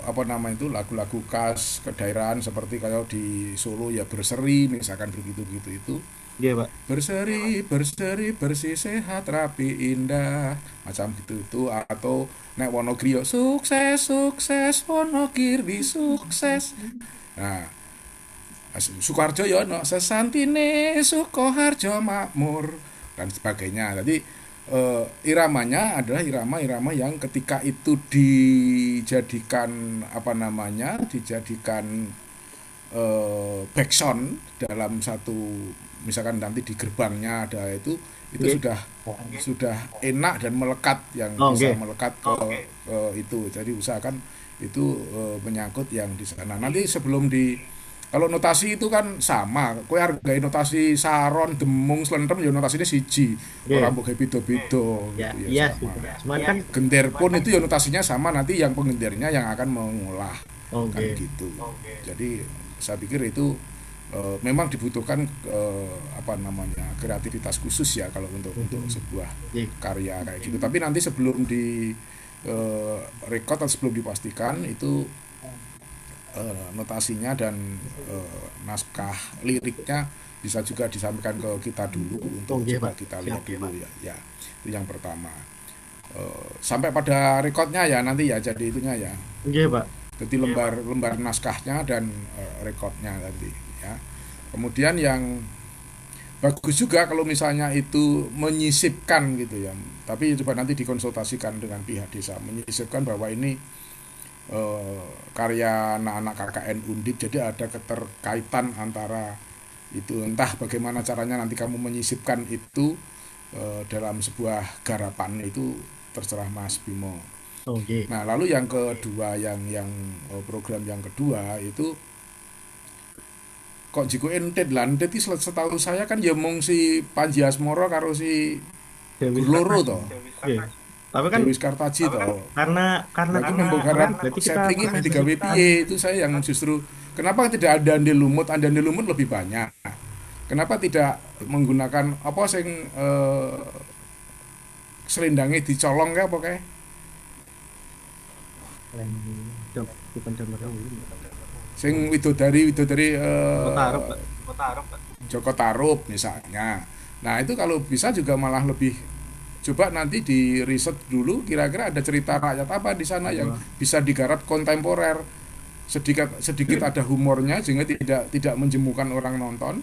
apa nama itu, lagu-lagu khas kedaerahan seperti kayak di Solo ya berseri misalkan begitu itu. Iya Pak. Berseri bersih sehat rapi indah macam gitu itu, atau nek Wonogiri sukses Wonogiri sukses. Nah Sukoharjo ya no sesantine Sukoharjo makmur dan sebagainya. Jadi iramanya adalah irama-irama yang ketika itu dijadikan dijadikan backsound dalam satu, misalkan nanti di gerbangnya ada itu sudah enak dan melekat, yang bisa melekat ke itu. Jadi usahakan itu menyangkut yang di sana. Nanti sebelum kalau notasi itu kan sama, kowe hargai notasi saron, demung, slentrem ya notasine siji. Ora mbok beda-beda gitu ya sama. Cuman kan gender pun itu ya notasinya sama, nanti yang pengendirnya yang akan mengolah. Kan gitu. Jadi saya pikir itu memang dibutuhkan apa namanya kreativitas khusus ya kalau untuk sebuah Iya. karya kayak gitu. Tapi nanti sebelum di record atau sebelum dipastikan itu notasinya dan naskah liriknya bisa juga disampaikan ke kita dulu untuk Iya, coba Pak. kita Siap. lihat dulu ya. Ya, itu yang pertama. Sampai pada recordnya ya nanti ya jadi itunya ya. Iya, Pak. Jadi lembar naskahnya dan rekodnya nanti ya. Kemudian yang bagus juga kalau misalnya itu menyisipkan gitu ya. Tapi coba nanti dikonsultasikan dengan pihak desa, menyisipkan bahwa ini karya anak-anak KKN Undip. Jadi ada keterkaitan antara itu, entah bagaimana caranya nanti kamu menyisipkan itu dalam sebuah garapan itu terserah Mas Bimo. Oke. Nah, lalu yang kedua, yang program yang kedua itu kok jiku entet lah. Entet itu setahu saya kan ya mung si Panji Asmoro karo si Dewi Guloro Kartaji. toh. Iya. Tapi kan Dewi Kartaji toh. karena Nah, itu kita membongkar berarti kita settingnya meh digawe piye, itu saya yang justru kenapa tidak ada Ande Lumut lebih banyak. Kenapa tidak menggunakan apa sing selendangnya dicolong kayak apa kayak? bukan jamur Sing widodari Taruh, Pak. Joko Tarub misalnya. Nah itu kalau bisa juga malah lebih, coba nanti di riset dulu kira-kira ada cerita rakyat apa di sana yang bisa digarap kontemporer, sedikit ada humornya sehingga tidak menjemukan orang nonton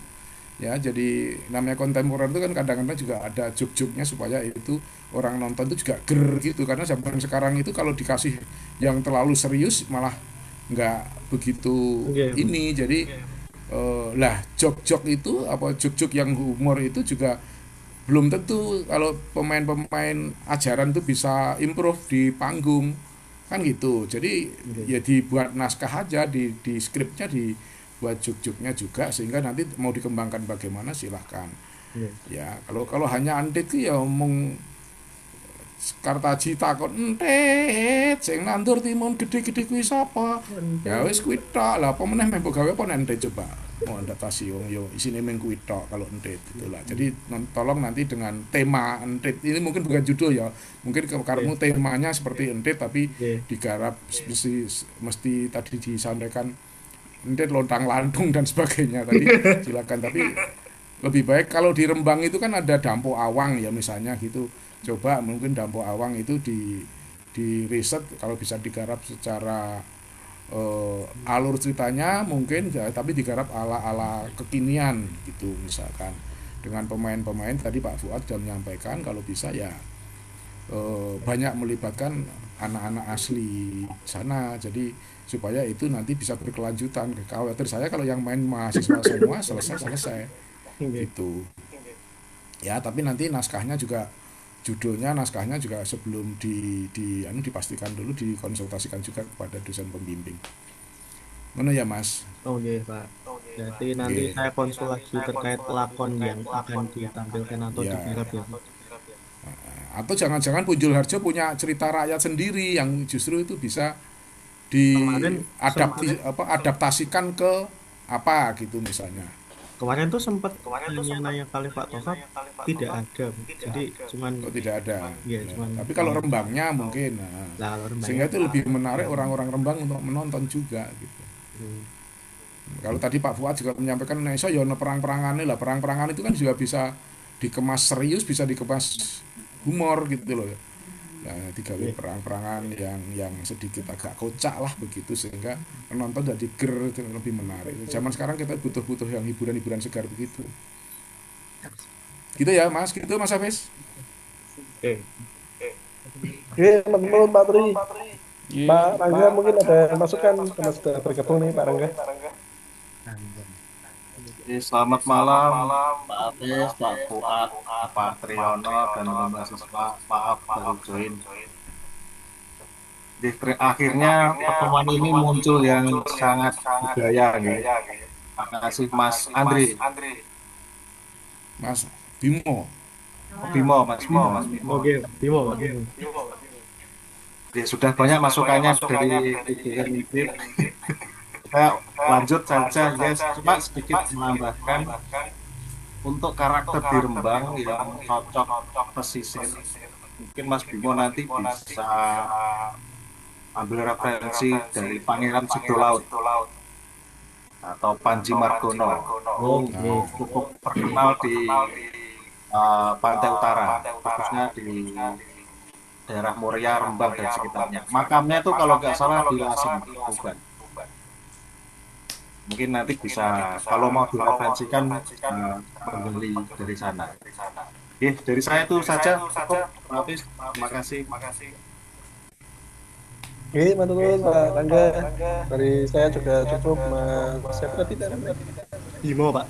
ya. Jadi namanya kontemporer itu kan kadang-kadang juga ada joke-joke-nya supaya itu orang nonton itu juga ger gitu, karena zaman sekarang itu kalau dikasih yang terlalu serius malah nggak begitu ini. Jadi lah jok-jok itu apa jok-jok yang humor itu juga belum tentu kalau pemain-pemain ajaran itu bisa improve di panggung kan gitu. Jadi ya dibuat naskah aja, di skripnya dibuat jok-joknya juga sehingga nanti mau dikembangkan bagaimana silahkan. Ya kalau hanya antit itu ya omong Kartaji takon entet sing nandur timun gede-gede kuwi sapa? Ya wis kuwi tok. Lah apa meneh mbok gawe apa entet coba. Mau adaptasi wong yo isine mung kuwi tok kalau entet itulah. Jadi tolong nanti dengan tema entet ini mungkin bukan judul ya. Mungkin karemu temanya seperti entet tapi digarap mesti tadi disampaikan entet lontang-lantung dan sebagainya tadi silakan. Tapi lebih baik kalau di Rembang itu kan ada Dampo Awang ya misalnya gitu. Coba mungkin Dampo Awang itu di riset kalau bisa digarap secara alur ceritanya mungkin ya, tapi digarap ala kekinian gitu misalkan dengan pemain-pemain tadi Pak Fuad sudah menyampaikan kalau bisa ya banyak melibatkan anak-anak asli sana, jadi supaya itu nanti bisa berkelanjutan. Khawatir saya kalau yang main mahasiswa semua selesai gitu ya. Tapi nanti naskahnya juga sebelum dipastikan dulu, dikonsultasikan juga kepada dosen pembimbing. Mana ya Mas? Oke, Pak. Jadi nanti saya konsultasi terkait lakon yang akan ditampilkan atau Ya. digarap ya. Atau jangan-jangan Punjul Harjo punya cerita rakyat sendiri yang justru itu bisa adaptasikan ke apa gitu misalnya. Kemarin tuh sempat nanya kali Pak Tosa tidak ada, jadi cuman tidak ada. Ya, cuman tapi kalau Rembangnya mungkin, sehingga itu lebih menarik orang-orang Rembang untuk menonton juga gitu. Kalau tadi Pak Fuad juga menyampaikan Indonesia ya perang-perangan lah, perang-perangan itu kan juga bisa dikemas serius, bisa dikemas humor gitu loh. Nah, digawe perang-perangan yang sedikit agak kocak lah begitu sehingga penonton jadi lebih menarik. Zaman sekarang kita butuh yang hiburan-hiburan segar begitu. Gitu ya Mas, gitu Mas Hafiz. Oke, teman-teman Pak Tri. Pak Rangga mungkin ada masukan karena sudah bergabung nih Pak Rangga. Selamat malam Pak Hafiz, Pak Fuad, Pak Triyono, dan mahasiswa. Maaf baru join. Akhirnya pertemuan ini muncul yang sangat budaya. Terima kasih Mas Andri. Mas Bimo. Mas Bimo. Oke, Bimo. Sudah banyak masukannya dari saya lanjut saja, guys. Cuma sedikit menambahkan untuk karakter di Rembang yang cocok pesisir. Mungkin Mas Bimo nanti bisa ambil referensi dari Pangeran Sidolaut atau Panji Margono. Oke. Cukup terkenal di pantai utara, khususnya di daerah Muria, Rembang dan sekitarnya. Makamnya itu kalau nggak salah di Lasem, Tuban. Mungkin nanti bisa, kalau mau direferensikan, menggali dari sana. Oke, dari saya itu saja. Cukup, Hafiz. Terima kasih. Oke, matur Pak Rangga. Dari saya juga cukup, Mas. Siapa tadi namanya? Bimo, Pak.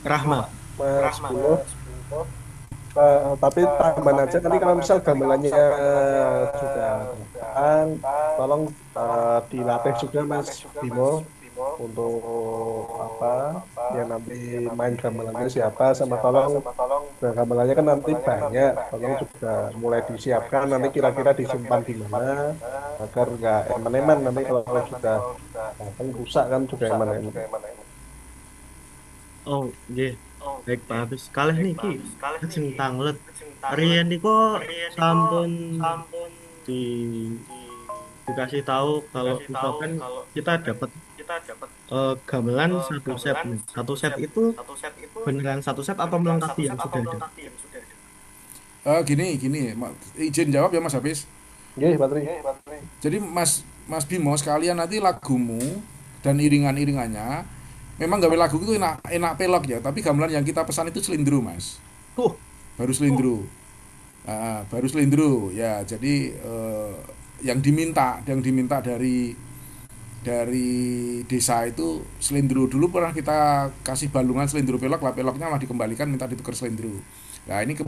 Rahma. Mas Bimo. Tapi tambahan aja nanti kalau misal gamelannya sudah datang, tolong dilatih juga Mas Bimo untuk apa yang nanti main gamelannya siapa, sama tolong gamelannya kan nanti banyak, tolong juga mulai disiapkan nanti kira-kira disimpan di mana agar nggak eman-eman nanti kalau sudah datang rusak kan juga eman-eman. Oh, nggih. Baik, Pak Hafiz. Kalih niki lajeng tanglet. Riyen niku sampun di dikasih tahu kalau misalkan kita dapat gamelan satu set nih. Satu set itu beneran satu set atau melengkapi yang sudah ada? Gini, izin jawab ya Mas Hafiz. Oke, Patri. Jadi Mas Bimo sekalian nanti lagumu dan iringan-iringannya memang gawe lagu itu enak pelok ya, tapi gamelan yang kita pesan itu selindro Mas. Baru selindro. Baru selindro ya. Jadi yang diminta dari desa itu selindro. Dulu pernah kita kasih balungan selindro pelok, lah peloknya malah dikembalikan minta ditukar selindro. Nah ini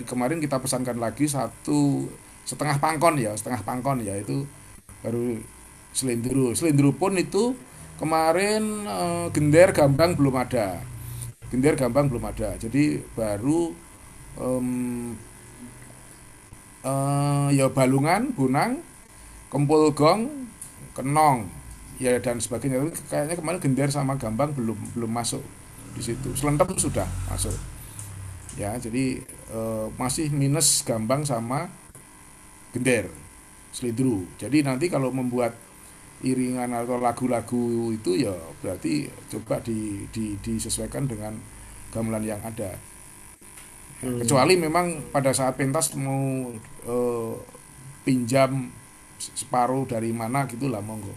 kemarin kita pesankan lagi setengah pangkon ya itu baru selindro. Selindro pun itu kemarin gender gambang belum ada, jadi baru ya balungan, bunang, kempul gong, kenong ya dan sebagainya. Kayaknya kemarin gender sama gambang belum masuk di situ. Selendem sudah masuk ya, jadi masih minus gambang sama gender, selidru. Jadi nanti kalau membuat iringan atau lagu-lagu itu ya berarti coba disesuaikan dengan gamelan yang ada. Kecuali memang pada saat pentas mau pinjam separuh dari mana gitulah, monggo.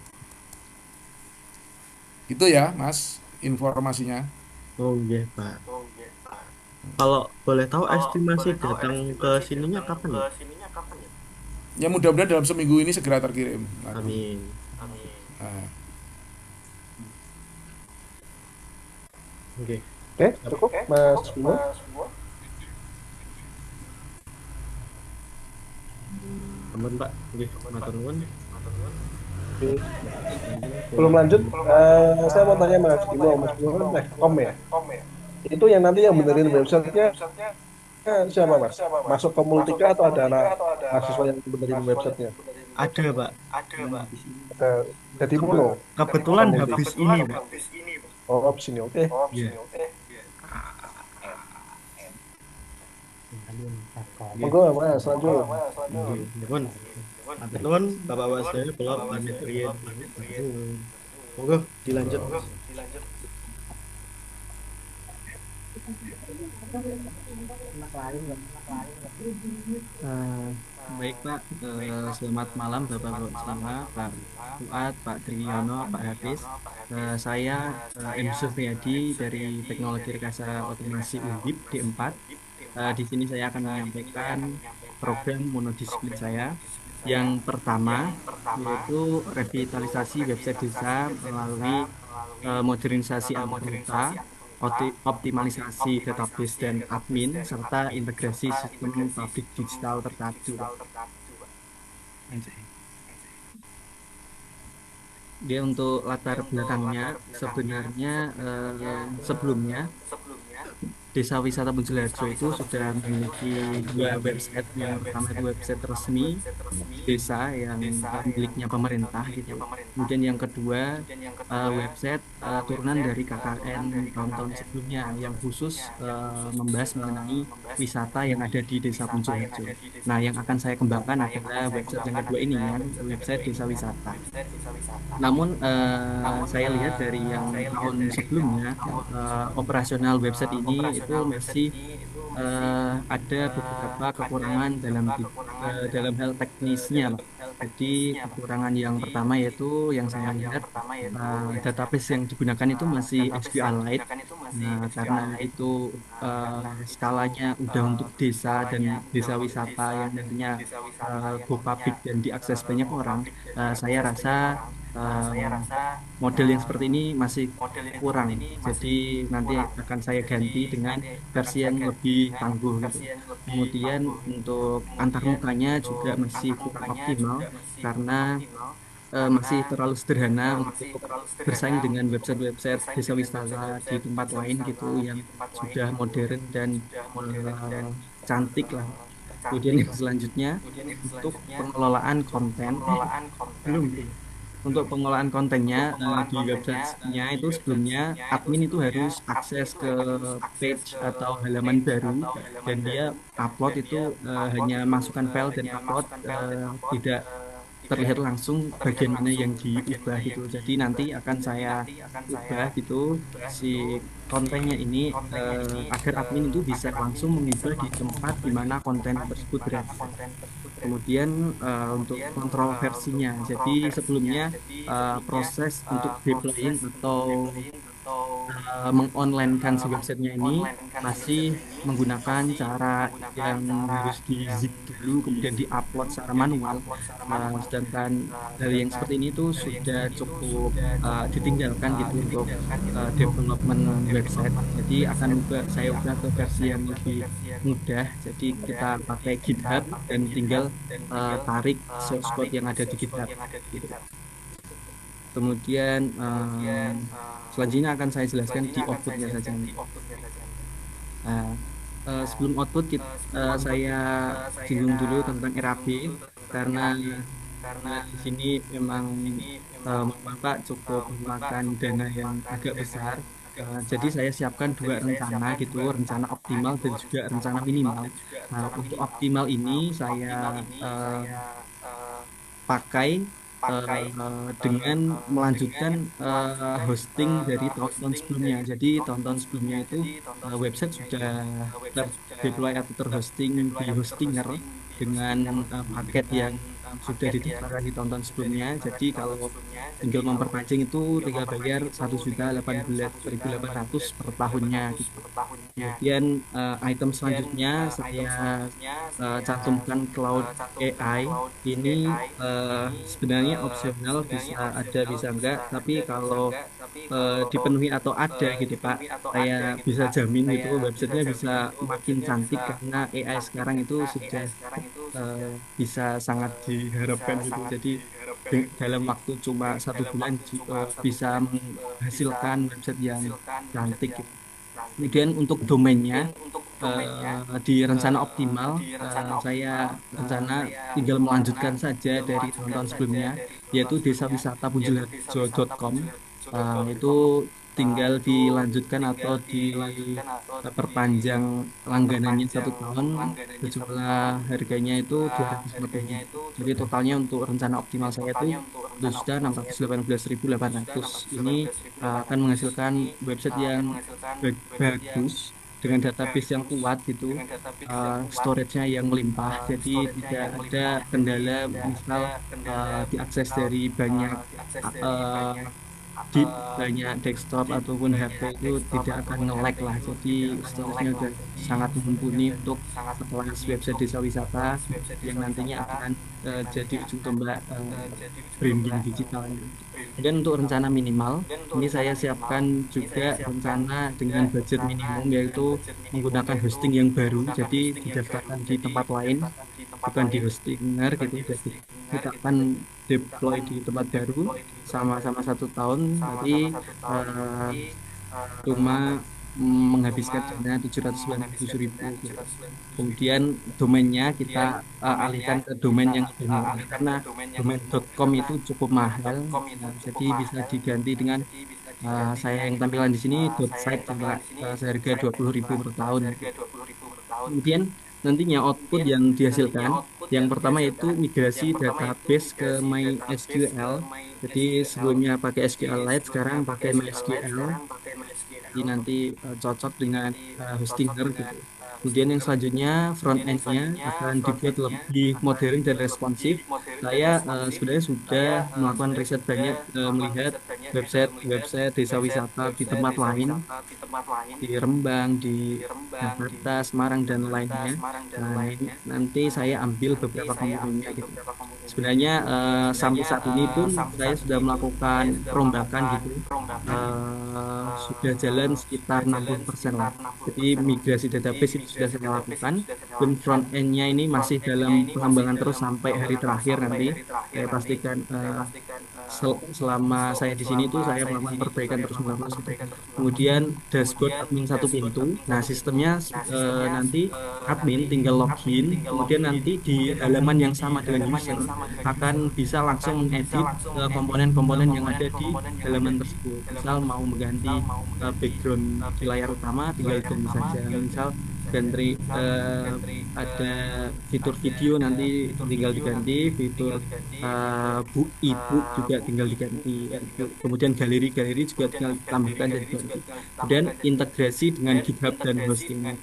Itu ya Mas informasinya. Oh iya, Pak. Kalau boleh tahu estimasi datang ke sininya kapan ya? Ya mudah-mudahan dalam seminggu ini segera terkirim. Amin. Nah, Oke. Oke, cukup Mas Bimo. Aman, Pak. Oke, matur nuwun. Oke. Belum lanjut, saya mau tanya Mas Bimo kan Tekkom ya? Itu yang nanti yang benerin websitenya siapa Mas? Masuk ke Multika atau ada anak mahasiswa yang benerin websitenya? Ada, Pak. Jadi Mono. Kebetulan habis ini, Pak. Oh, habis ini, oke. Iya. Monggo Mas, lanjut. Nuwun. Matur nuwun, Bapak-bapak sedaya, kula pamit riyen. Monggo dilanjut. Baik Pak, selamat malam Bapak semua, Pak Fuad, Pak Triyono, Pak Hafiz. Saya M. Sufriyadi dari Teknologi Rekayasa Otomasi UNDIP D4. Di sini saya akan menyampaikan program monodisiplin saya. Yang pertama yaitu revitalisasi website desa melalui modernisasi antarkota, optimalisasi database dan admin, serta integrasi sistem publik digital terpadu. Dia untuk latar belakangnya sebenarnya sebelumnya Desa Wisata Bojolarjo itu sudah memiliki dua website. Yang pertama itu website resmi desa yang miliknya pemerintah gitu. Kemudian yang kedua website turunan dari KKN tahun-tahun sebelumnya yang khusus membahas mengenai wisata yang ada di Desa Bojolarjo. Nah, yang akan saya kembangkan adalah website yang kedua ini ya, website Desa Wisata. Namun saya lihat dari yang tahun sebelumnya operasional website ini itu masih ada beberapa kekurangan dalam hal teknisnya, Pak. Jadi kekurangan yang pertama yaitu yang saya lihat database yang digunakan itu masih SQLite. Nah, karena itu skalanya udah untuk desa dan desa wisata yang nantinya go public dan diakses banyak orang, saya rasa model yang seperti ini masih kurang. Jadi nanti akan saya ganti dengan versi yang lebih tangguh gitu. Kemudian untuk antarmukanya juga masih kurang optimal karena masih terlalu sederhana untuk bersaing dengan website-website desa wisata di tempat lain gitu yang sudah modern dan cantik lah. Kemudian yang selanjutnya untuk pengelolaan konten, belum. Untuk pengelolaan kontennya di websitenya itu sebelumnya admin itu harus akses ke page atau halaman baru dan dia upload itu hanya masukkan file dan upload, tidak terlihat langsung bagian mana yang diubah gitu. Jadi nanti akan saya ubah gitu si kontennya ini agar admin itu bisa langsung mengubah di tempat di mana konten tersebut berada. Kemudian untuk kontrol versinya. Jadi sebelumnya proses untuk deploying atau mengonlinekan si websitenya ini masih menggunakan cara yang harus di zip dulu kemudian diupload secara manual. Sedangkan dari yang seperti ini tuh sudah cukup ditinggalkan gitu untuk development website. Jadi saya ubah ke versi yang lebih mudah. Jadi kita pakai GitHub dan tinggal tarik source code yang ada di GitHub gitu. Kemudian selanjutnya akan saya jelaskan di outputnya saja. Nah, sebelum output saya singgung dulu tentang RAB karena di sini memang Bapak cukup memakan dana yang agak besar. Jadi saya siapkan dua rencana gitu, rencana optimal dan juga rencana minimal. Nah, untuk optimal ini saya pakai dengan melanjutkan hosting dari tahun-tahun sebelumnya. Jadi tahun-tahun sebelumnya itu website sudah terdeploy atau terhosting di Hostinger dengan paket yang sudah diterapkan di tahun-tahun sebelumnya. Jadi kalau tinggal memperpanjang itu tinggal bayar 1.018.800 per tahunnya gitu. Kemudian item selanjutnya saya cantumkan Cloud AI. Ini sebenarnya opsional, bisa ada bisa enggak, tapi kalau dipenuhi atau ada gitu Pak, saya bisa jamin gitu websitenya bisa makin cantik karena AI sekarang itu sudah bisa sangat diharapkan gitu. Jadi dalam waktu cuma 1 bulan bisa menghasilkan website yang cantik gitu. Kemudian untuk domainnya di rencana optimal saya rencana tinggal melanjutkan saja dari tahun-tahun sebelumnya, yaitu desawisatabojolarjo.com. Itu tinggal dilanjutkan atau diperpanjang langganannya 1 tahun. Sejumlah harganya itu 250. Jadi totalnya untuk rencana optimal saya itu sudah 618.800. Ini akan menghasilkan website yang bagus dengan database yang kuat gitu, storage-nya yang melimpah, jadi tidak ada kendala misal diakses dari banyak desktop ataupun HP itu tidak akan nge-lag lah. Jadi storage-nya sudah sangat mumpuni untuk kelas website desa wisata yang nantinya akan jadi ujung tombak branding digital. Dan untuk rencana minimal, ini saya siapkan juga rencana dengan budget minimum, yaitu menggunakan hosting yang baru, jadi didaftarkan di tempat lain, bukan di Hostinger gitu. Jadi kita akan deploy di tempat baru sama-sama 1 tahun, tapi cuma menghabiskan dana 797.000 gitu. Kemudian domainnya kita alihkan ke domain yang lebih murah karena domain.com itu cukup mahal. Jadi bisa diganti dengan saya yang tampilan di sini .site seharga 20.000 per tahun. Kemudian nantinya output yang dihasilkan, yang pertama itu migrasi database ke MySQL. Jadi sebelumnya pakai SQLite, sekarang pakai MySQL. Jadi nanti cocok dengan hostinger gitu. Kemudian yang selanjutnya front end-nya akan dibuat lebih modern dan responsif. Saya sebenarnya sudah melakukan riset banyak melihat website desa wisata di tempat lain, di Rembang, di Jakarta, Semarang dan lainnya. Nah, nanti saya ambil beberapa komponennya gitu. Sebenarnya sampai saat ini pun saya sudah melakukan perombakan gitu. Sudah jalan sekitar 60% lah. Jadi migrasi database itu sudah saya lakukan. Dan front end-nya ini masih dalam pengembangan terus sampai hari terakhir nanti. Saya pastikan selama saya di sini itu saya melakukan perbaikan terus-menerus gitu. Kemudian dashboard admin satu pintu. Nah, sistemnya nanti admin tinggal login, kemudian nanti di halaman yang sama dengan user akan bisa langsung mengedit komponen-komponen yang ada di halaman tersebut. Misal mau mengganti background di layar utama, tinggal ganti saja. Misal ganti ada fitur video nanti tinggal diganti, fitur e-book juga tinggal diganti. Kemudian galeri-galeri juga tinggal ditambahkan dan diganti. Kemudian integrasi dengan GitHub dan hosting. Nah,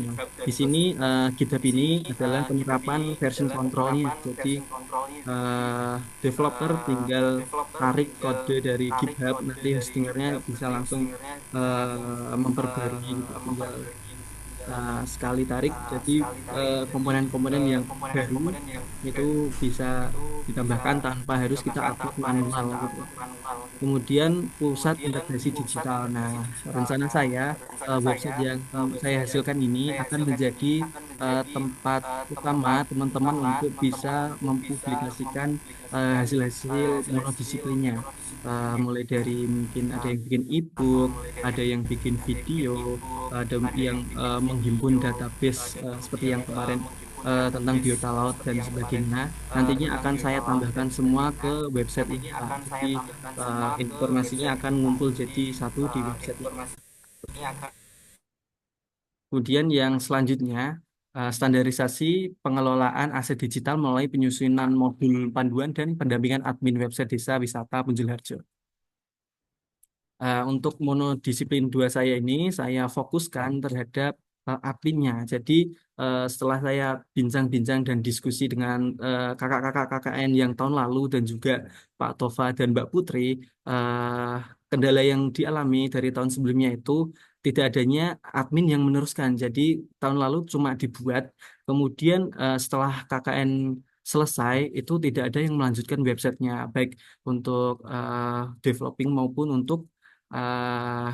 di sini GitHub ini adalah penerapan version controlnya. Jadi developer tinggal tarik kode dari GitHub, nanti hostingernya bisa langsung memperbarui gitu. Tinggal sekali tarik, jadi komponen-komponen yang baru itu bisa ditambahkan tanpa harus kita upload manual gitu. Kemudian pusat integrasi digital. Nah, rencana saya website yang saya hasilkan ini akan menjadi tempat utama teman-teman untuk bisa mempublikasikan hasil-hasil monodisiplinnya. Mulai dari mungkin ada yang bikin e-book, ada yang bikin video, ada yang menghimpun database seperti yang kemarin tentang biota laut dan sebagainya. Nantinya akan saya tambahkan semua ke website ini, Pak. Jadi informasinya akan ngumpul jadi satu di website ini. Kemudian yang selanjutnya standarisasi pengelolaan aset digital melalui penyusunan modul panduan dan pendampingan admin website desa wisata Punjul Harjo. Untuk monodisiplin 2 saya ini, saya fokuskan terhadap adminnya. Jadi setelah saya bincang-bincang dan diskusi dengan kakak-kakak KKN yang tahun lalu dan juga Pak Tova dan Mbak Putri, kendala yang dialami dari tahun sebelumnya itu tidak adanya admin yang meneruskan. Jadi tahun lalu cuma dibuat, kemudian setelah KKN selesai itu tidak ada yang melanjutkan websitenya, baik untuk developing maupun uh,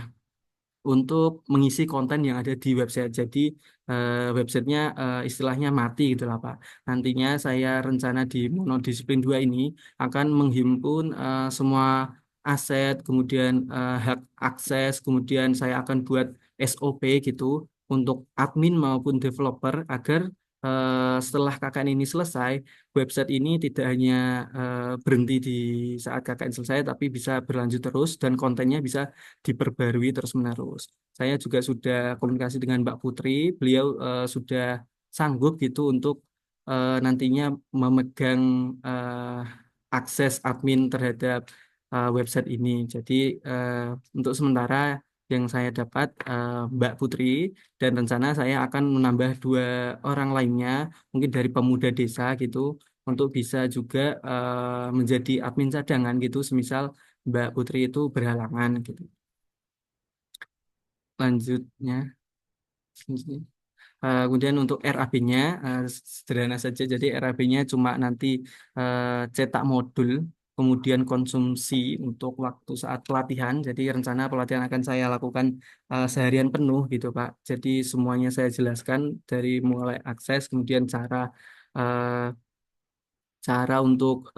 untuk mengisi konten yang ada di website. Jadi websitenya istilahnya mati gitu lah Pak. Nantinya saya rencana di monodisiplin 2 ini akan menghimpun semua aset, kemudian hak akses, kemudian saya akan buat SOP gitu untuk admin maupun developer agar setelah KKN ini selesai, website ini tidak hanya berhenti di saat KKN selesai, tapi bisa berlanjut terus dan kontennya bisa diperbarui terus-menerus. Saya juga sudah komunikasi dengan Mbak Putri, beliau sudah sanggup gitu untuk nantinya memegang akses admin terhadap website ini. Jadi untuk sementara yang saya dapat Mbak Putri, dan rencana saya akan menambah 2 orang lainnya, mungkin dari pemuda desa gitu, untuk bisa juga menjadi admin cadangan gitu, semisal Mbak Putri itu berhalangan gitu. Lanjutnya, kemudian untuk RAB-nya sederhana saja. Jadi RAB-nya cuma nanti cetak modul, kemudian konsumsi untuk waktu saat pelatihan. Jadi rencana pelatihan akan saya lakukan seharian penuh gitu Pak. Jadi semuanya saya jelaskan dari mulai akses, kemudian cara untuk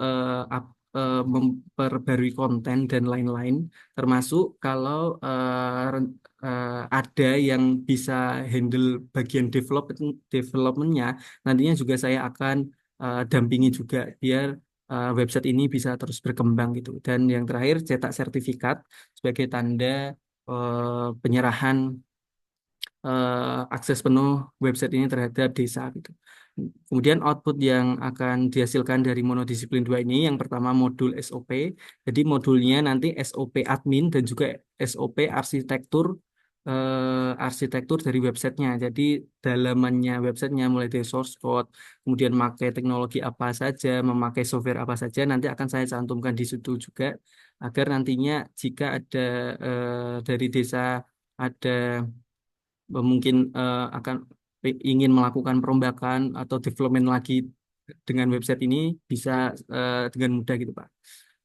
memperbarui konten dan lain-lain, termasuk kalau ada yang bisa handle bagian developmentnya, nantinya juga saya akan dampingi juga biar website ini bisa terus berkembang gitu. Dan yang terakhir cetak sertifikat sebagai tanda penyerahan akses penuh website ini terhadap desa gitu. Kemudian output yang akan dihasilkan dari monodisiplin 2 ini, yang pertama modul SOP. Jadi modulnya nanti SOP admin dan juga SOP arsitektur dari websitenya. Jadi dalamannya websitenya mulai dari source code, kemudian memakai teknologi apa saja, memakai software apa saja, nanti akan saya cantumkan di situ juga agar nantinya jika ada dari desa ada mungkin akan ingin melakukan perombakan atau development lagi dengan website ini bisa dengan mudah gitu Pak.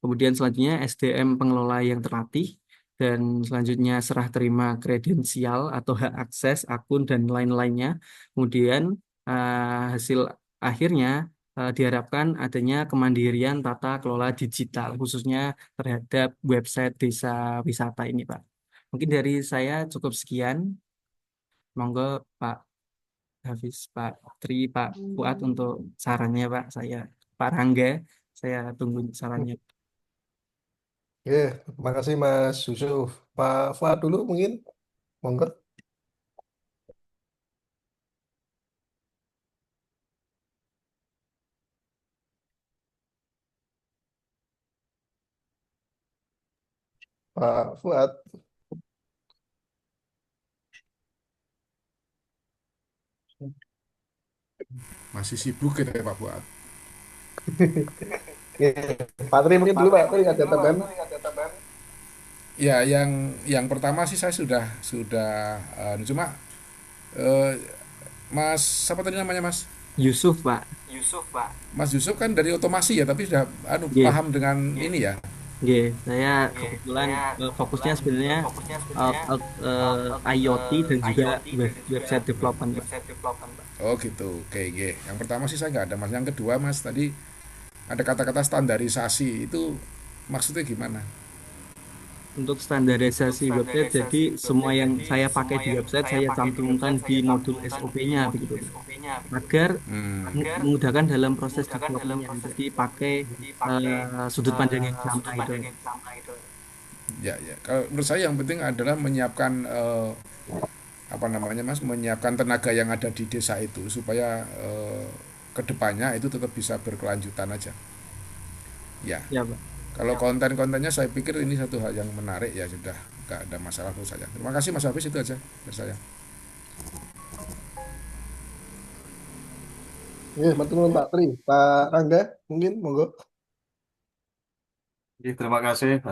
Kemudian selanjutnya SDM pengelola yang terlatih dan selanjutnya serah terima kredensial atau hak akses akun dan lain-lainnya. Kemudian hasil akhirnya diharapkan adanya kemandirian tata kelola digital khususnya terhadap website desa wisata ini Pak. Mungkin dari saya cukup sekian. Monggo Pak Hafiz, Pak Tri, Pak Fuad untuk sarannya Pak. Pak Rangga, saya tunggu sarannya. Oke, terima kasih Mas Yusuf. Pak Fuad dulu mungkin, monggo. Pak Fuad. Masih sibuk kita ya Pak Fuad. Oke, Pak Tri mungkin dulu Pak Tri ada tambahan. Ya, yang pertama sih saya sudah cuma eh, Mas siapa tadi namanya Mas? Yusuf Pak. Mas Yusuf kan dari otomasi ya, tapi sudah Iya, paham dengan ini ya. iya. Saya kebetulan fokusnya sebenarnya IoT dan juga website development Pak. Oh gitu, oke, oke. Yang pertama sih saya nggak ada Mas. Yang kedua Mas tadi ada kata-kata standarisasi itu maksudnya gimana? Untuk standarisasi website, jadi semua yang saya pakai di website saya cantumkan di modul SOP-nya begitu, agar Hmm, memudahkan dalam proses development-nya. Jadi pakai sudut pandang yang sama itu. ya ya. Kalau menurut saya yang penting adalah menyiapkan apa namanya Mas, menyiapkan tenaga yang ada di desa itu supaya kedepannya itu tetap bisa berkelanjutan aja. Ya. Ya, Pak. Kalau konten-kontennya saya pikir ini satu hal yang menarik ya sudah nggak ada masalah menurut saya. Terima kasih Mas Hafiz itu aja dari saya. Oke, matur Pak Tri. Pak Rangga mungkin, monggo. Oke, terima kasih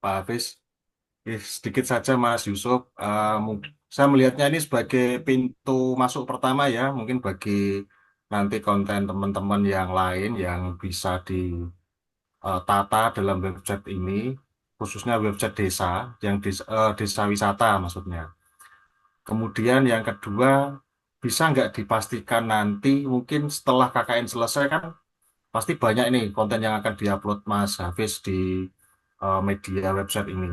Pak Hafiz. Oke, sedikit saja Mas Yusuf. Saya melihatnya ini sebagai pintu masuk pertama ya, mungkin bagi nanti konten teman-teman yang lain yang bisa ditata dalam website ini, khususnya website desa, yang desa wisata maksudnya. Kemudian yang kedua, bisa nggak dipastikan nanti mungkin setelah KKN selesai kan pasti banyak nih konten yang akan diupload Mas Hafiz di media website ini.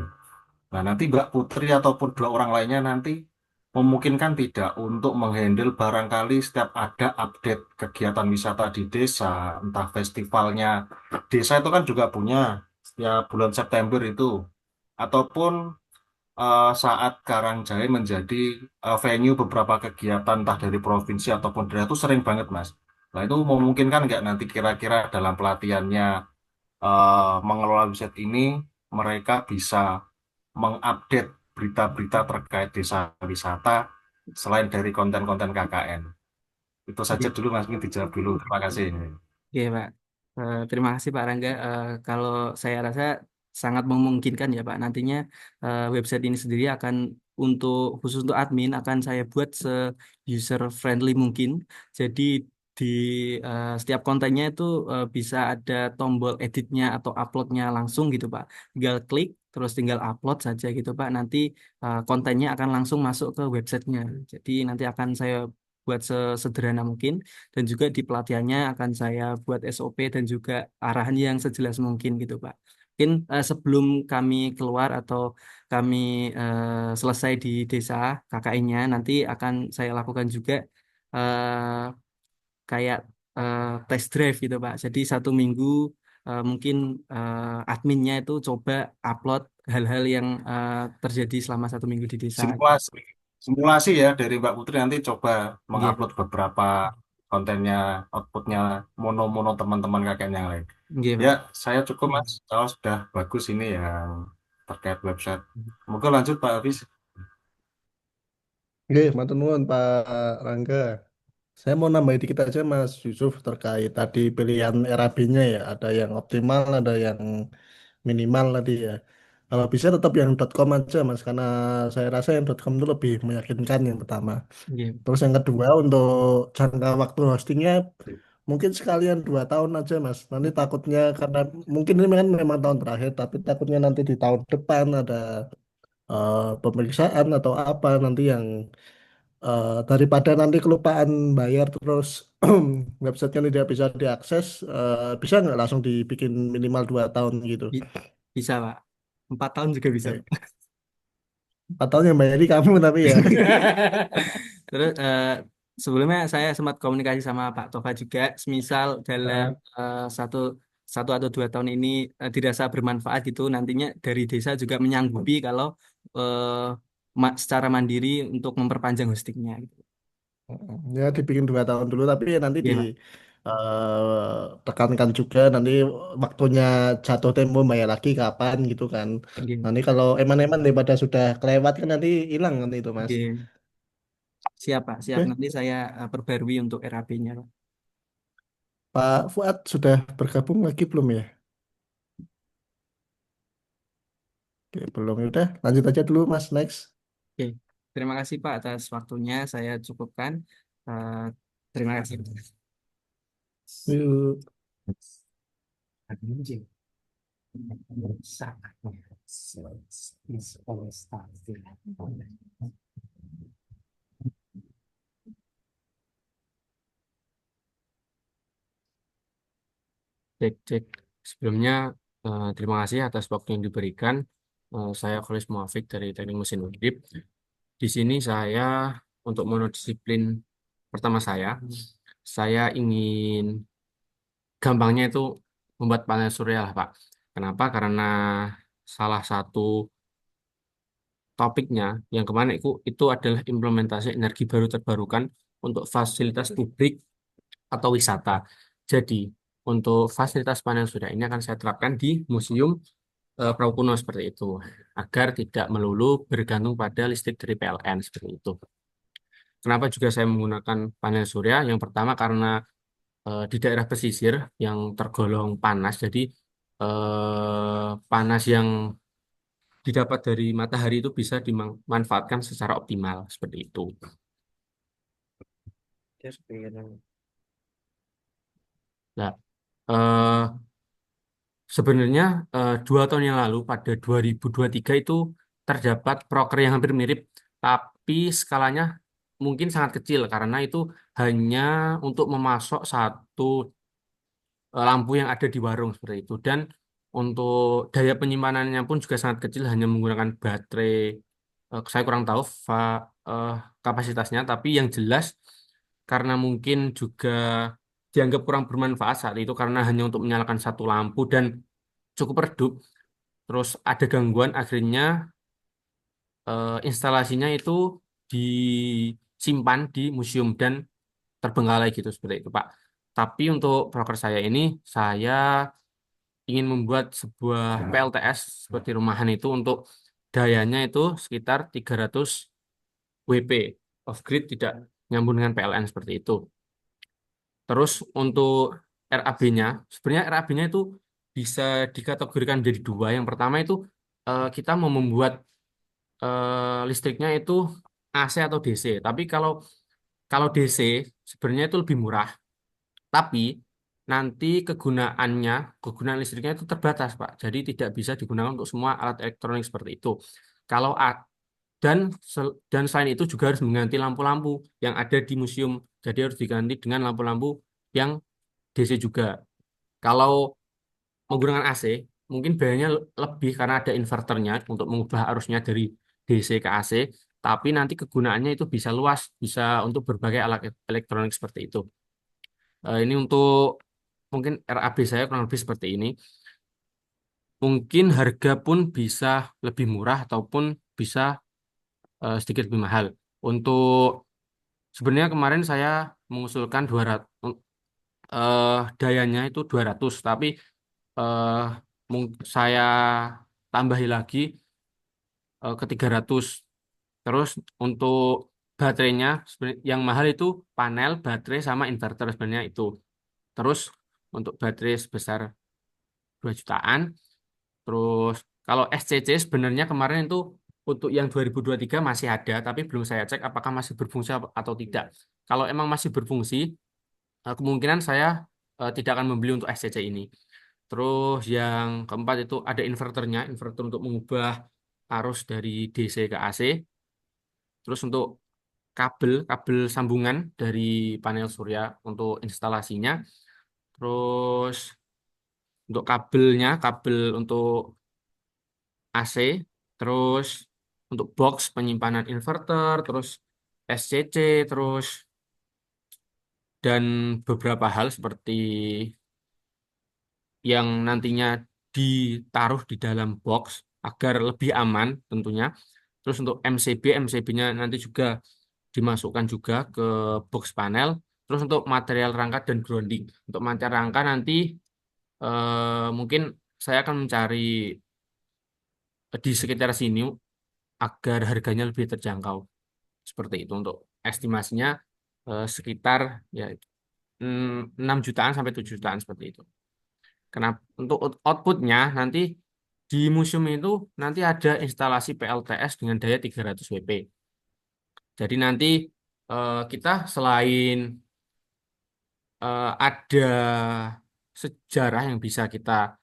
Nah, nanti Mbak Putri ataupun dua orang lainnya nanti memungkinkan tidak untuk menghandle barangkali setiap ada update kegiatan wisata di desa, entah festivalnya. Desa itu kan juga punya setiap bulan September itu. Ataupun saat Karangjaya menjadi venue beberapa kegiatan entah dari provinsi ataupun daerah itu sering banget Mas. Nah, itu memungkinkan nggak nanti kira-kira dalam pelatihannya mengelola website ini mereka bisa mengupdate berita-berita terkait desa wisata selain dari konten-konten KKN. Itu saja dulu Mas, ini dijawab dulu. Terima kasih. Oke, Pak. Terima kasih Pak Rangga. Kalau saya rasa sangat memungkinkan ya Pak. Nantinya website ini sendiri akan khusus untuk admin akan saya buat se user friendly mungkin. Jadi di setiap kontennya itu bisa ada tombol editnya atau uploadnya langsung gitu Pak. Tinggal klik terus tinggal upload saja gitu Pak. Nanti kontennya akan langsung masuk ke websitenya. Jadi nanti akan saya buat sesederhana mungkin, dan juga di pelatihannya akan saya buat SOP dan juga arahan yang sejelas mungkin gitu Pak. Mungkin sebelum kami keluar atau kami selesai di desa KKI-nya, nanti akan saya lakukan juga eh, kayak test drive gitu Pak. Jadi 1 minggu mungkin adminnya itu coba upload hal-hal yang terjadi selama 1 minggu di desa. Simulasi, simulasi ya dari Mbak Putri nanti coba Gitu. mengupload beberapa kontennya, outputnya mono-mono teman-teman kakek yang lain. Gitu. Ya, saya cukup Mas. Kalau sudah bagus ini yang terkait website. Mungkin lanjut Pak Hafiz. Oke, matur nuwun Pak Rangga. Saya mau nambahin dikit aja Mas Yusuf terkait tadi pilihan RAB-nya ya. Ada yang optimal, ada yang minimal tadi ya. Kalau bisa tetap yang .com aja Mas, karena saya rasa yang .com itu lebih meyakinkan yang pertama. Gitu. Terus yang kedua untuk jangka waktu hostingnya mungkin sekalian 2 tahun aja Mas. Nanti takutnya karena mungkin ini kan memang tahun terakhir, tapi takutnya nanti di tahun depan ada pemeriksaan atau apa nanti yang daripada nanti kelupaan bayar terus websitenya tidak bisa diakses, bisa nggak langsung dibikin minimal 2 tahun gitu. Bi- Bisa Pak. 4 tahun juga bisa. Oke. 4 tahun yang bayari kamu tapi ya. Terus sebelumnya saya sempat komunikasi sama Pak Tova juga, semisal dalam Eh, satu satu atau 2 tahun ini dirasa bermanfaat gitu, nantinya dari desa juga menyanggupi kalau secara mandiri untuk memperpanjang hostingnya gitu. Ya dibikin 2 tahun dulu tapi ya nanti Iya Pak. tekankan juga nanti waktunya jatuh tempo bayar lagi kapan gitu kan. Iya. Nanti kalau eman-eman daripada sudah kelewat kan nanti hilang nanti itu Mas. Iya. Siap Pak, siap. Oke, Nanti saya perbarui untuk RAB-nya Pak. Pak Fuad sudah bergabung lagi belum ya? Oke, belum ya udah lanjut aja dulu Mas next. Oke. Terima kasih Pak atas waktunya, saya cukupkan. Eh, terima kasih. Yuk. Cek, cek. Sebelumnya, terima kasih atas waktu yang diberikan. Saya Kholis Muafik dari Teknik Mesin Undip. Di sini saya, untuk monodisiplin pertama saya ingin gampangnya itu membuat panel surya lah, Pak. Kenapa? Karena salah satu topiknya yang kemarin itu adalah implementasi energi baru terbarukan untuk fasilitas publik atau wisata. Jadi, untuk fasilitas panel surya ini akan saya terapkan di Museum Perahu Kuno seperti itu, agar tidak melulu bergantung pada listrik dari PLN seperti itu. Kenapa juga saya menggunakan panel surya? Yang pertama karena di daerah pesisir yang tergolong panas, jadi panas yang didapat dari matahari itu bisa dimanfaatkan secara optimal seperti itu. Nah, eh, sebenarnya 2 tahun yang lalu pada 2023 itu terdapat proker yang hampir mirip, tapi skalanya mungkin sangat kecil karena itu hanya untuk memasok satu lampu yang ada di warung seperti itu. Dan untuk daya penyimpanannya pun juga sangat kecil, hanya menggunakan baterai. Saya kurang tahu eh, kapasitasnya, tapi yang jelas karena mungkin juga dianggap kurang bermanfaat saat itu karena hanya untuk menyalakan satu lampu dan cukup redup. Terus ada gangguan, akhirnya instalasinya itu disimpan di museum dan terbengkalai gitu seperti itu, Pak. Tapi untuk proker saya ini, saya ingin membuat sebuah PLTS seperti rumahan itu untuk dayanya itu sekitar 300 WP off grid, tidak nyambung dengan PLN seperti itu. Terus untuk RAB-nya, sebenarnya RAB-nya itu bisa dikategorikan menjadi dua. Yang pertama itu kita mau membuat listriknya itu AC atau DC. Tapi kalau kalau DC sebenarnya itu lebih murah, tapi nanti kegunaan listriknya itu terbatas, Pak. Jadi tidak bisa digunakan untuk semua alat elektronik seperti itu. Kalau dan selain itu juga harus mengganti lampu-lampu yang ada di museum. Jadi harus diganti dengan lampu-lampu yang DC juga. Kalau menggunakan AC, mungkin biayanya lebih karena ada inverternya untuk mengubah arusnya dari DC ke AC. Tapi nanti kegunaannya itu bisa luas, bisa untuk berbagai alat elektronik seperti itu. Ini untuk mungkin RAB saya kurang lebih seperti ini. Mungkin harga pun bisa lebih murah ataupun bisa sedikit lebih mahal. Untuk sebenarnya kemarin saya mengusulkan 200, dayanya itu 200, tapi eh, saya tambahi lagi ke 300. Terus untuk baterainya yang mahal itu panel, baterai sama inverter sebenarnya itu. Terus untuk baterai sebesar 2 jutaan. Terus kalau SCC sebenarnya kemarin itu untuk yang 2023 masih ada, tapi belum saya cek apakah masih berfungsi atau tidak. Kalau emang masih berfungsi, kemungkinan saya tidak akan membeli untuk SCC ini. Terus yang keempat itu ada inverternya, inverter untuk mengubah arus dari DC ke AC. Terus untuk kabel sambungan dari panel surya untuk instalasinya. Terus untuk kabelnya, kabel untuk AC, terus untuk box penyimpanan inverter, terus SCC, terus dan beberapa hal seperti yang nantinya ditaruh di dalam box agar lebih aman tentunya. Terus untuk MCB-nya nanti juga dimasukkan juga ke box panel. Terus untuk material rangka dan grounding. Untuk material rangka nanti mungkin saya akan mencari di sekitar sini agar harganya lebih terjangkau. Seperti itu untuk estimasinya sekitar ya 6 jutaan sampai 7 jutaan seperti itu. Kenapa? Untuk outputnya nanti di museum itu nanti ada instalasi PLTS dengan daya 300 WP. Jadi nanti kita selain ada sejarah yang bisa kita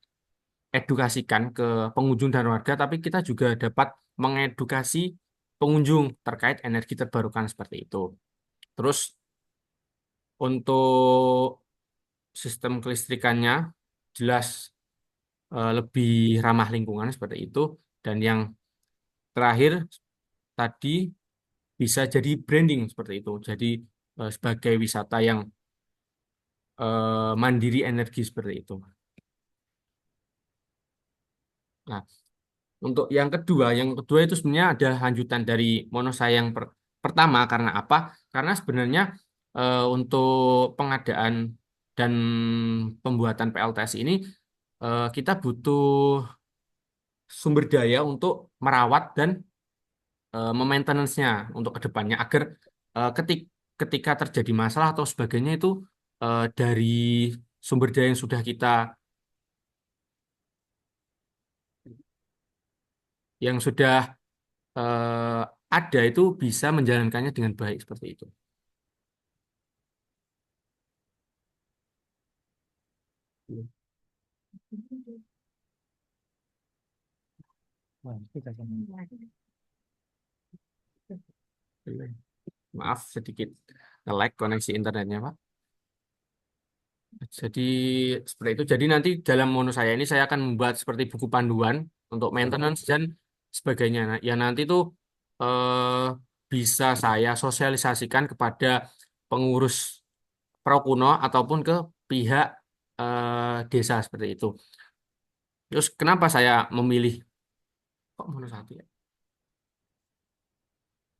edukasikan ke pengunjung dan warga, tapi kita juga dapat mengedukasi pengunjung terkait energi terbarukan seperti itu. Terus untuk sistem kelistrikannya jelas lebih ramah lingkungan seperti itu. Dan yang terakhir tadi bisa jadi branding seperti itu. Jadi sebagai wisata yang mandiri energi seperti itu. Nah, untuk yang kedua itu sebenarnya ada lanjutan dari Monosaya yang pertama karena apa? Karena sebenarnya untuk pengadaan dan pembuatan PLTS ini kita butuh sumber daya untuk merawat dan memaintenance-nya untuk kedepannya agar ketika terjadi masalah atau sebagainya itu dari sumber daya yang sudah eh, ada itu bisa menjalankannya dengan baik seperti itu. Maaf sedikit nge-lag koneksi internetnya, Pak. Jadi seperti itu. Jadi nanti dalam mono saya ini saya akan membuat seperti buku panduan untuk maintenance dan sebagainya. Nah, ya nanti itu eh, bisa saya sosialisasikan kepada pengurus Prokuno ataupun ke pihak desa seperti itu. Terus kenapa saya memilih kok mono satu ya?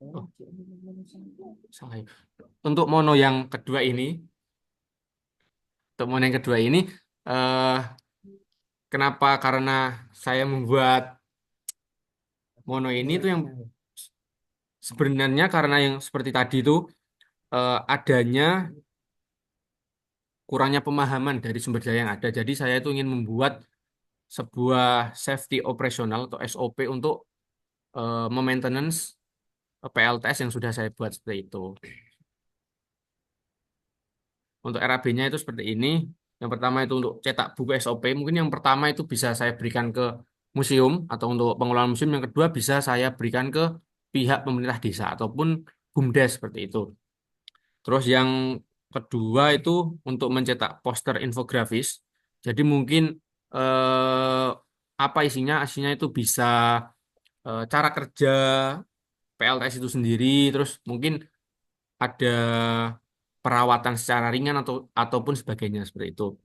Oh, salah ya. Untuk mono yang kedua ini, untuk mono yang kedua ini, eh, kenapa? Karena saya membuat mono ini tuh yang sebenarnya karena yang seperti tadi itu adanya kurangnya pemahaman dari sumber daya yang ada. Jadi saya itu ingin membuat sebuah safety operational atau SOP untuk memaintenance PLTS yang sudah saya buat seperti itu. Untuk RAB-nya itu seperti ini. Yang pertama itu untuk cetak buku SOP. Mungkin yang pertama itu bisa saya berikan ke museum atau untuk pengelolaan museum. Yang kedua bisa saya berikan ke pihak pemerintah desa ataupun BUMDes seperti itu. Terus yang kedua itu untuk mencetak poster infografis. Jadi mungkin eh, apa isinya? Isinya itu bisa cara kerja PLTS itu sendiri, terus mungkin ada perawatan secara ringan ataupun sebagainya seperti itu.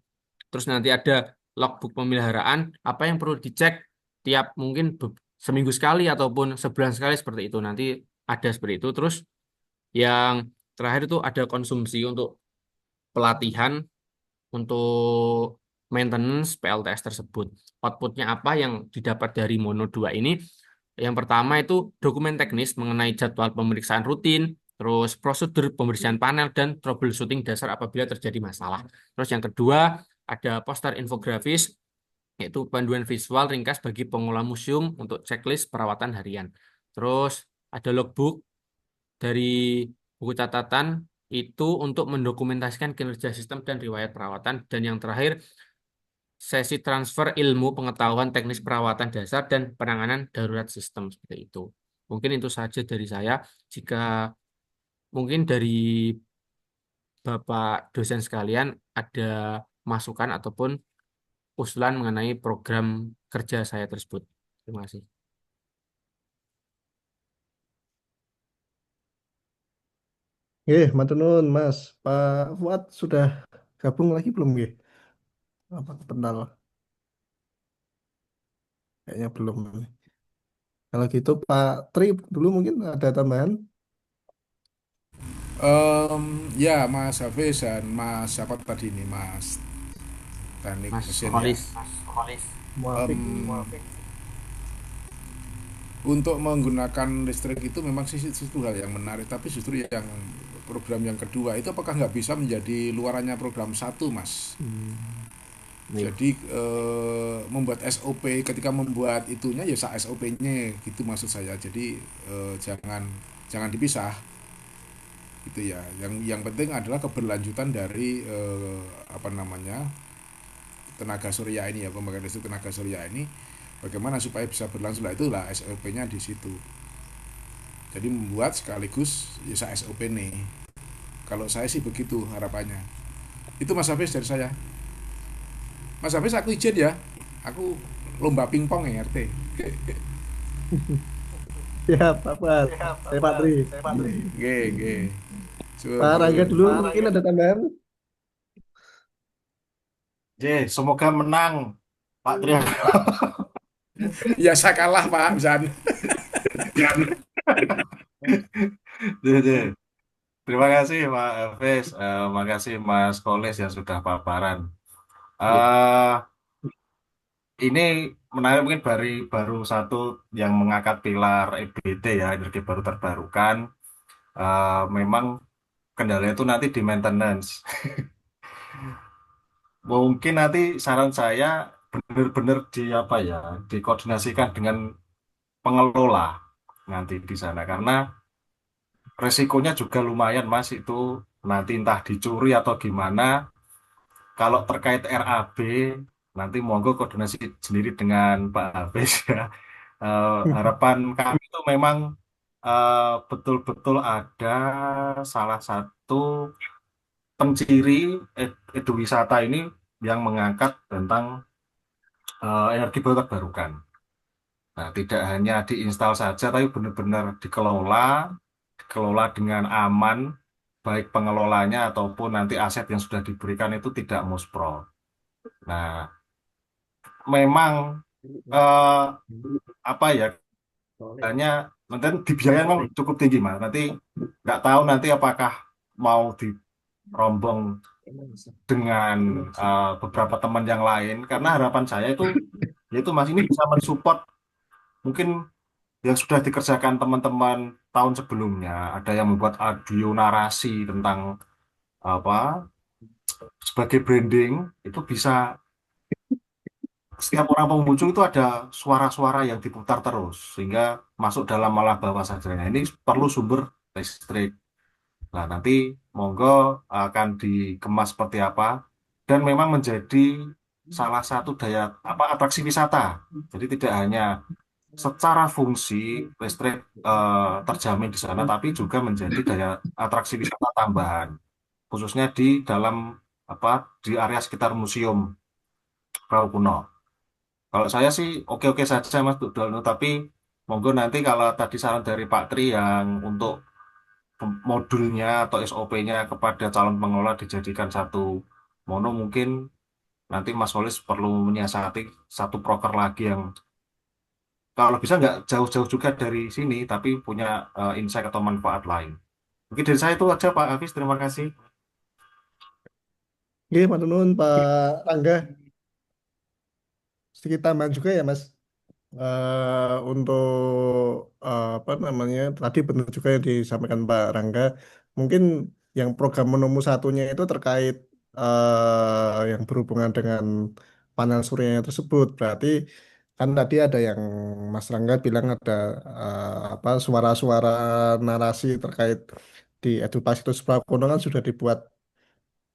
Terus nanti ada logbook pemeliharaan, apa yang perlu dicek tiap mungkin seminggu sekali ataupun sebulan sekali seperti itu. Nanti ada seperti itu. Terus yang terakhir itu ada konsumsi untuk pelatihan untuk maintenance PLTS tersebut. Outputnya apa yang didapat dari Mono 2 ini? Yang pertama itu dokumen teknis mengenai jadwal pemeriksaan rutin, terus prosedur pembersihan panel, dan troubleshooting dasar apabila terjadi masalah. Terus yang kedua ada poster infografis, yaitu panduan visual ringkas bagi pengelola museum untuk checklist perawatan harian. Terus ada logbook dari buku catatan itu untuk mendokumentasikan kinerja sistem dan riwayat perawatan. Dan yang terakhir, sesi transfer ilmu pengetahuan teknis perawatan dasar dan penanganan darurat sistem seperti itu. Mungkin itu saja dari saya. Jika mungkin dari Bapak dosen sekalian ada masukan ataupun usulan mengenai program kerja saya tersebut. Terima kasih. Matur nuwun Mas. Pak Fuad sudah gabung lagi belum nggih? Apa kepental? Kayaknya belum. Kalau gitu Pak Tri dulu mungkin ada tambahan. Ya Mas Hafiz dan Mas siapa tadi ini Mas teknik Mas mesin ya. Kholis. Muafik. Untuk menggunakan listrik itu memang sih itu hal yang menarik, tapi justru yang program yang kedua itu apakah nggak bisa menjadi luarannya program satu, Mas? Jadi membuat SOP, ketika membuat itunya ya SOP-nya gitu maksud saya. Jadi jangan dipisah gitu ya. Yang penting adalah keberlanjutan dari tenaga surya ini ya, pembangkit listrik tenaga surya ini. Bagaimana supaya bisa berlangsung, lah itulah SOP-nya di situ. Jadi membuat sekaligus ya SOP nih. Kalau saya sih begitu harapannya. Itu Mas Hafiz dari saya. Mas Hafiz aku izin ya. Aku lomba pingpong ya RT. Ya Pak Fuad. Saya Pak Tri. Oke. Pak Rangga dulu mungkin ada tambahan. Semoga menang Pak Trian. Ya saya kalah Pak Zan. Terima kasih Pak Hafiz, makasih Mas Koles yang sudah paparan. Ini menarik, mungkin baru satu yang mengangkat pilar EBT ya, energi baru terbarukan. Memang kendala itu nanti di maintenance. Mungkin nanti saran saya benar-benar dikoordinasikan dengan pengelola nanti di sana, karena resikonya juga lumayan Mas, itu nanti entah dicuri atau gimana. Kalau terkait RAB nanti monggo koordinasi sendiri dengan Pak Hafiz ya. Harapan kami itu memang betul-betul ada salah satu penciri eduwisata ini yang mengangkat tentang energi baru terbarukan. Nah, tidak hanya diinstal saja, tapi benar-benar dikelola dengan aman, baik pengelolanya ataupun nanti aset yang sudah diberikan itu tidak muspro. Nah, memang hanya nanti dibiayai memang cukup tinggi Mas. Nanti nggak tahu nanti apakah mau dirombong dengan beberapa teman yang lain, karena harapan saya itu yaitu Mas ini bisa mensupport mungkin yang sudah dikerjakan teman-teman tahun sebelumnya. Ada yang membuat audio narasi tentang sebagai branding, itu bisa setiap orang pengunjung itu ada suara-suara yang diputar terus sehingga masuk dalam malah bawah saja. Nah, ini perlu sumber listrik. Nah, nanti monggo akan dikemas seperti apa, dan memang menjadi salah satu daya atraksi wisata. Jadi tidak hanya secara fungsi listrik terjamin di sana, tapi juga menjadi daya atraksi wisata tambahan, khususnya di dalam apa di area sekitar museum perahu kuno. Kalau saya sih oke-oke saja Mas Dono, tapi monggo nanti kalau tadi saran dari Pak Tri yang untuk modulnya atau SOP-nya kepada calon pengelola dijadikan satu mono, mungkin nanti Mas Holis perlu menyiasati satu proker lagi yang kalau bisa nggak jauh-jauh juga dari sini, tapi punya insight atau manfaat lain. Mungkin dari saya itu aja Pak Hafiz, terima kasih. Oke, matur nuwun Pak Rangga. Sedikit tambahan juga ya Mas. Untuk apa namanya tadi benar juga yang disampaikan Pak Rangga. Mungkin yang program menemu satunya itu terkait yang berhubungan dengan panel surya tersebut. Berarti kan tadi ada yang Mas Rangga bilang ada apa suara-suara narasi terkait di edukasi itu Prakono kan sudah dibuat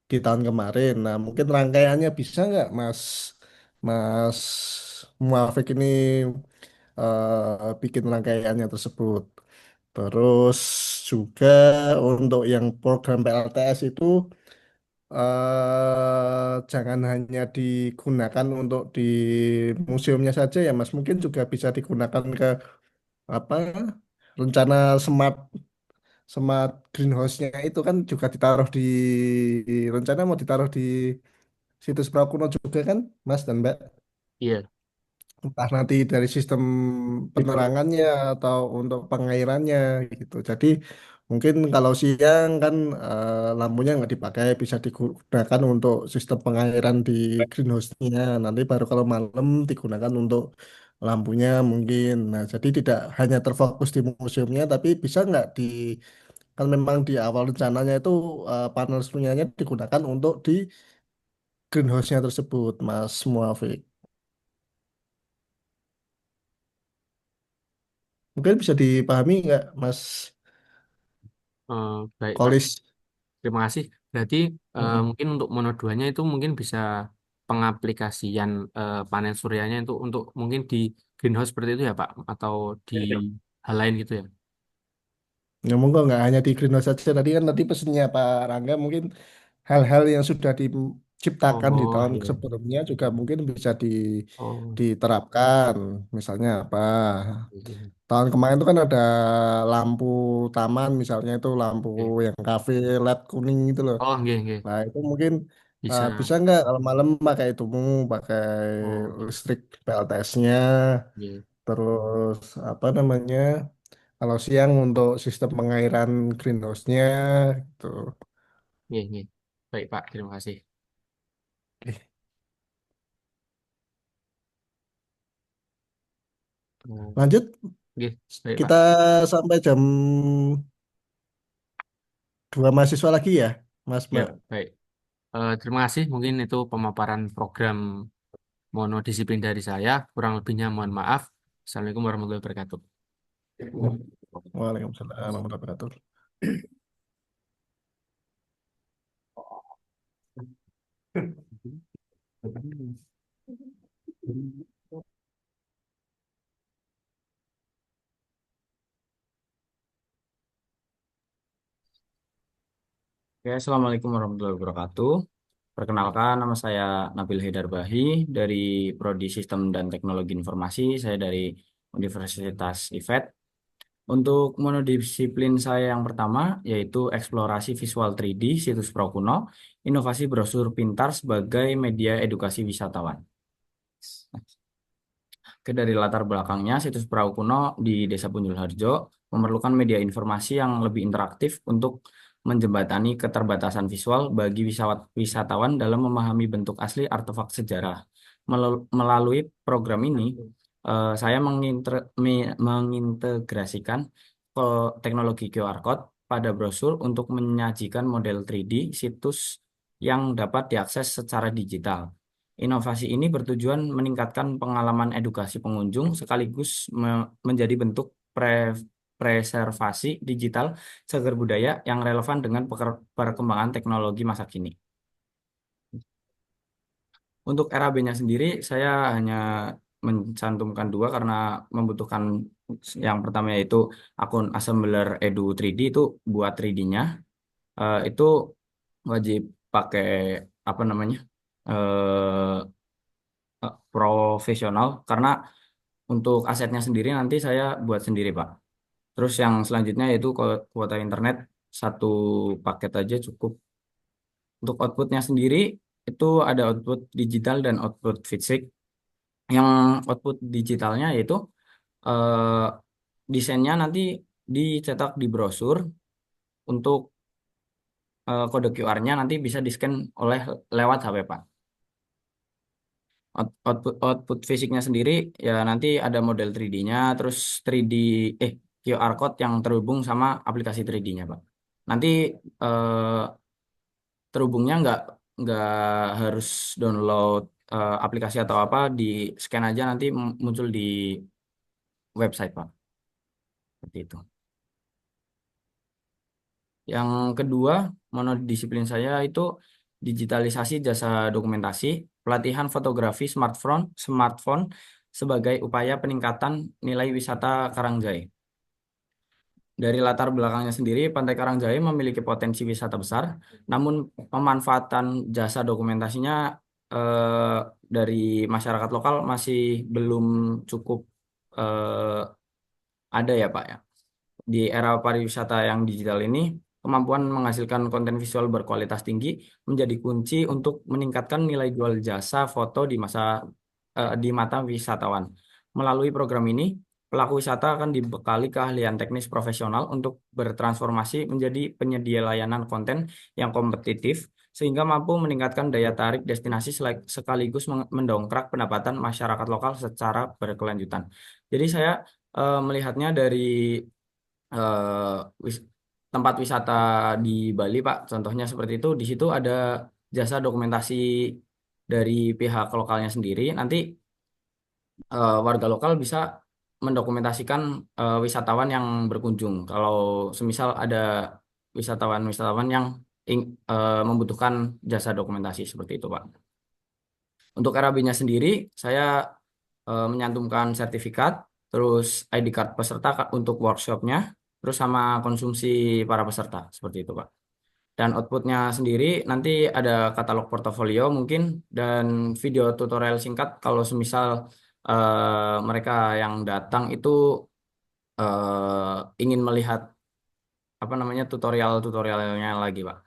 di tahun kemarin. Nah, mungkin rangkaiannya bisa nggak Mas Muafik ini bikin rangkaiannya tersebut. Terus juga untuk yang program PLTS itu jangan hanya digunakan untuk di museumnya saja ya Mas. Mungkin juga bisa digunakan ke apa rencana smart smart greenhouse-nya itu kan juga ditaruh di rencana mau ditaruh di situs Prakuno juga kan Mas dan Mbak. Iya. Entah nanti dari sistem penerangannya atau untuk pengairannya gitu. Jadi mungkin kalau siang kan lampunya nggak dipakai bisa digunakan untuk sistem pengairan di greenhouse-nya. Nanti baru kalau malam digunakan untuk lampunya mungkin. Nah, jadi tidak hanya terfokus di museumnya, tapi bisa nggak kan memang di awal rencananya itu panel suryanya digunakan untuk di greenhouse-nya tersebut, Mas Muafik. Mungkin bisa dipahami nggak, Mas Baik, Pak. Kolis? Terima kasih. Berarti Mm-mm. mungkin untuk Mono 2-nya itu mungkin bisa pengaplikasian panen suryanya itu untuk mungkin di greenhouse seperti itu ya Pak, atau di hal lain gitu ya. Ya, monggo nggak hanya di greenhouse saja. Tadi pesennya Pak Rangga mungkin hal-hal yang sudah diciptakan di Oh tahun iya. sebelumnya juga mungkin bisa Oh diterapkan. Misalnya apa? iya. Tahun kemarin itu kan ada lampu taman, misalnya itu lampu Oke. yang kafe LED kuning itu loh. Oh iya, iya. Nah, itu mungkin Bisa. bisa nggak kalau malam pakai itu pakai Oh listrik PLTS-nya, iya, terus apa namanya, kalau siang untuk sistem pengairan greenhouse-nya, gitu. iya, iya. Baik Pak, terima kasih. Oke. Oh, Lanjut, oke, baik Pak. kita sampai jam 2 mahasiswa lagi ya, Mas Ya, Mbak. baik. Terima kasih. Mungkin itu pemaparan program monodisiplin dari saya. Kurang lebihnya mohon maaf. Assalamualaikum warahmatullahi wabarakatuh. Waalaikumsalam warahmatullahi wabarakatuh. Oke, Assalamualaikum warahmatullahi wabarakatuh. Perkenalkan, nama saya Nabil Haidar Bahi dari Prodi Sistem dan Teknologi Informasi. Saya dari Universitas IFET. Untuk monodisiplin saya yang pertama yaitu eksplorasi visual 3D situs Prakuno, inovasi brosur pintar sebagai media edukasi wisatawan. Oke, dari latar belakangnya, situs Perahu Kuno di Desa Punjul Harjo memerlukan media informasi yang lebih interaktif untuk menjembatani keterbatasan visual bagi wisatawan dalam memahami bentuk asli artefak sejarah. Melalui program ini, saya mengintegrasikan teknologi QR Code pada brosur untuk menyajikan model 3D situs yang dapat diakses secara digital. Inovasi ini bertujuan meningkatkan pengalaman edukasi pengunjung sekaligus menjadi bentuk preservasi digital cagar budaya yang relevan dengan perkembangan teknologi masa kini. Untuk RAB-nya sendiri, saya hanya mencantumkan dua karena membutuhkan yang pertama yaitu akun Assembler Edu 3D itu buat 3D-nya itu wajib pakai apa namanya eh, profesional karena untuk asetnya sendiri nanti saya buat sendiri Pak. Terus yang selanjutnya yaitu kuota internet satu paket aja cukup. Untuk outputnya sendiri itu ada output digital dan output fisik. Yang output digitalnya yaitu eh, desainnya nanti dicetak di brosur untuk kode QR-nya nanti bisa di-scan oleh lewat HP Pak. Output fisiknya sendiri ya nanti ada model 3D-nya, terus 3D QR code yang terhubung sama aplikasi 3D-nya Pak. Nanti eh, terhubungnya nggak harus download aplikasi atau apa, di scan aja nanti muncul di website Pak. Seperti itu. Yang kedua, monodisiplin saya itu digitalisasi jasa dokumentasi, pelatihan fotografi smartphone sebagai upaya peningkatan nilai wisata Karangjaya. Dari latar belakangnya sendiri, Pantai Karangjaya memiliki potensi wisata besar, namun pemanfaatan jasa dokumentasinya eh, dari masyarakat lokal masih belum cukup eh, ada ya Pak ya. Di era pariwisata yang digital ini, kemampuan menghasilkan konten visual berkualitas tinggi menjadi kunci untuk meningkatkan nilai jual jasa foto di mata wisatawan. Melalui program ini, pelaku wisata akan dibekali keahlian teknis profesional untuk bertransformasi menjadi penyedia layanan konten yang kompetitif sehingga mampu meningkatkan daya tarik destinasi sekaligus mendongkrak pendapatan masyarakat lokal secara berkelanjutan. Jadi saya melihatnya dari eh, wis- tempat wisata di Bali, Pak. Contohnya seperti itu. Di situ ada jasa dokumentasi dari pihak lokalnya sendiri. Nanti warga lokal bisa mendokumentasikan wisatawan yang berkunjung. Kalau semisal ada wisatawan-wisatawan yang membutuhkan jasa dokumentasi seperti itu, Pak. Untuk RAB-nya sendiri, saya menyantumkan sertifikat, terus ID card peserta untuk workshopnya, terus sama konsumsi para peserta, seperti itu, Pak. Dan outputnya sendiri nanti ada katalog portofolio mungkin dan video tutorial singkat kalau semisal mereka yang datang itu ingin melihat apa namanya tutorialnya lagi, Pak.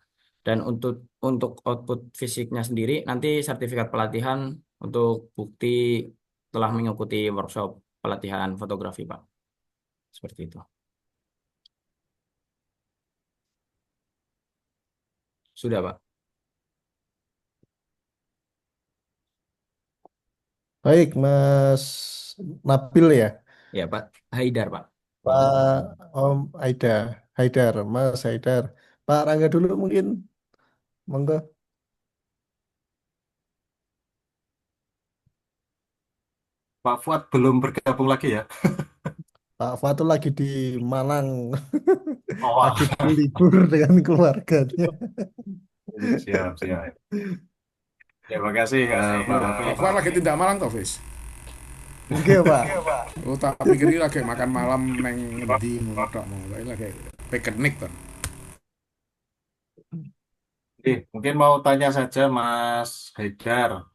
Dan untuk output fisiknya sendiri nanti sertifikat pelatihan untuk bukti telah mengikuti workshop pelatihan fotografi, Pak. Seperti itu. Sudah, Pak. Baik, Mas Nabil ya. Ya, Pak. Haidar, Pak. Pak Om Haidar, Mas Haidar. Pak Rangga dulu mungkin, monggo. Pak Fuad belum bergabung lagi ya? Pak Fatul lagi di Malang, Oh, lagi libur dengan keluarganya. siap, siap. Terima kasih Pak Hafiz. Pak Fuad lagi tidak malang toh, Fis? Oke, Pak. Oh, tak pikir ini lagi makan malam neng ngendi ngono tok mau. Lagi piknik toh. Mungkin mau tanya saja Mas Haidar,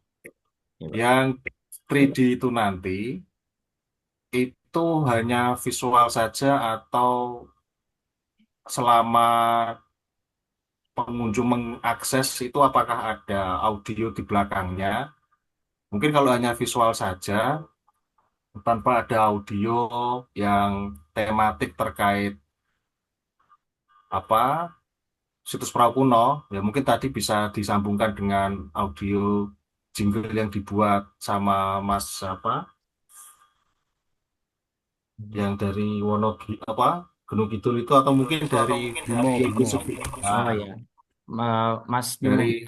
yang 3D itu nanti itu hanya visual saja atau selama pengunjung mengakses itu apakah ada audio di belakangnya? Mungkin kalau hanya visual saja, tanpa ada audio yang tematik terkait apa situs perahu kuno, ya mungkin tadi bisa disambungkan dengan audio jingle yang dibuat sama Mas apa, yang dari Gunung Kidul itu, atau mungkin dari Bimo. Oh ya, Mas Bimo. dari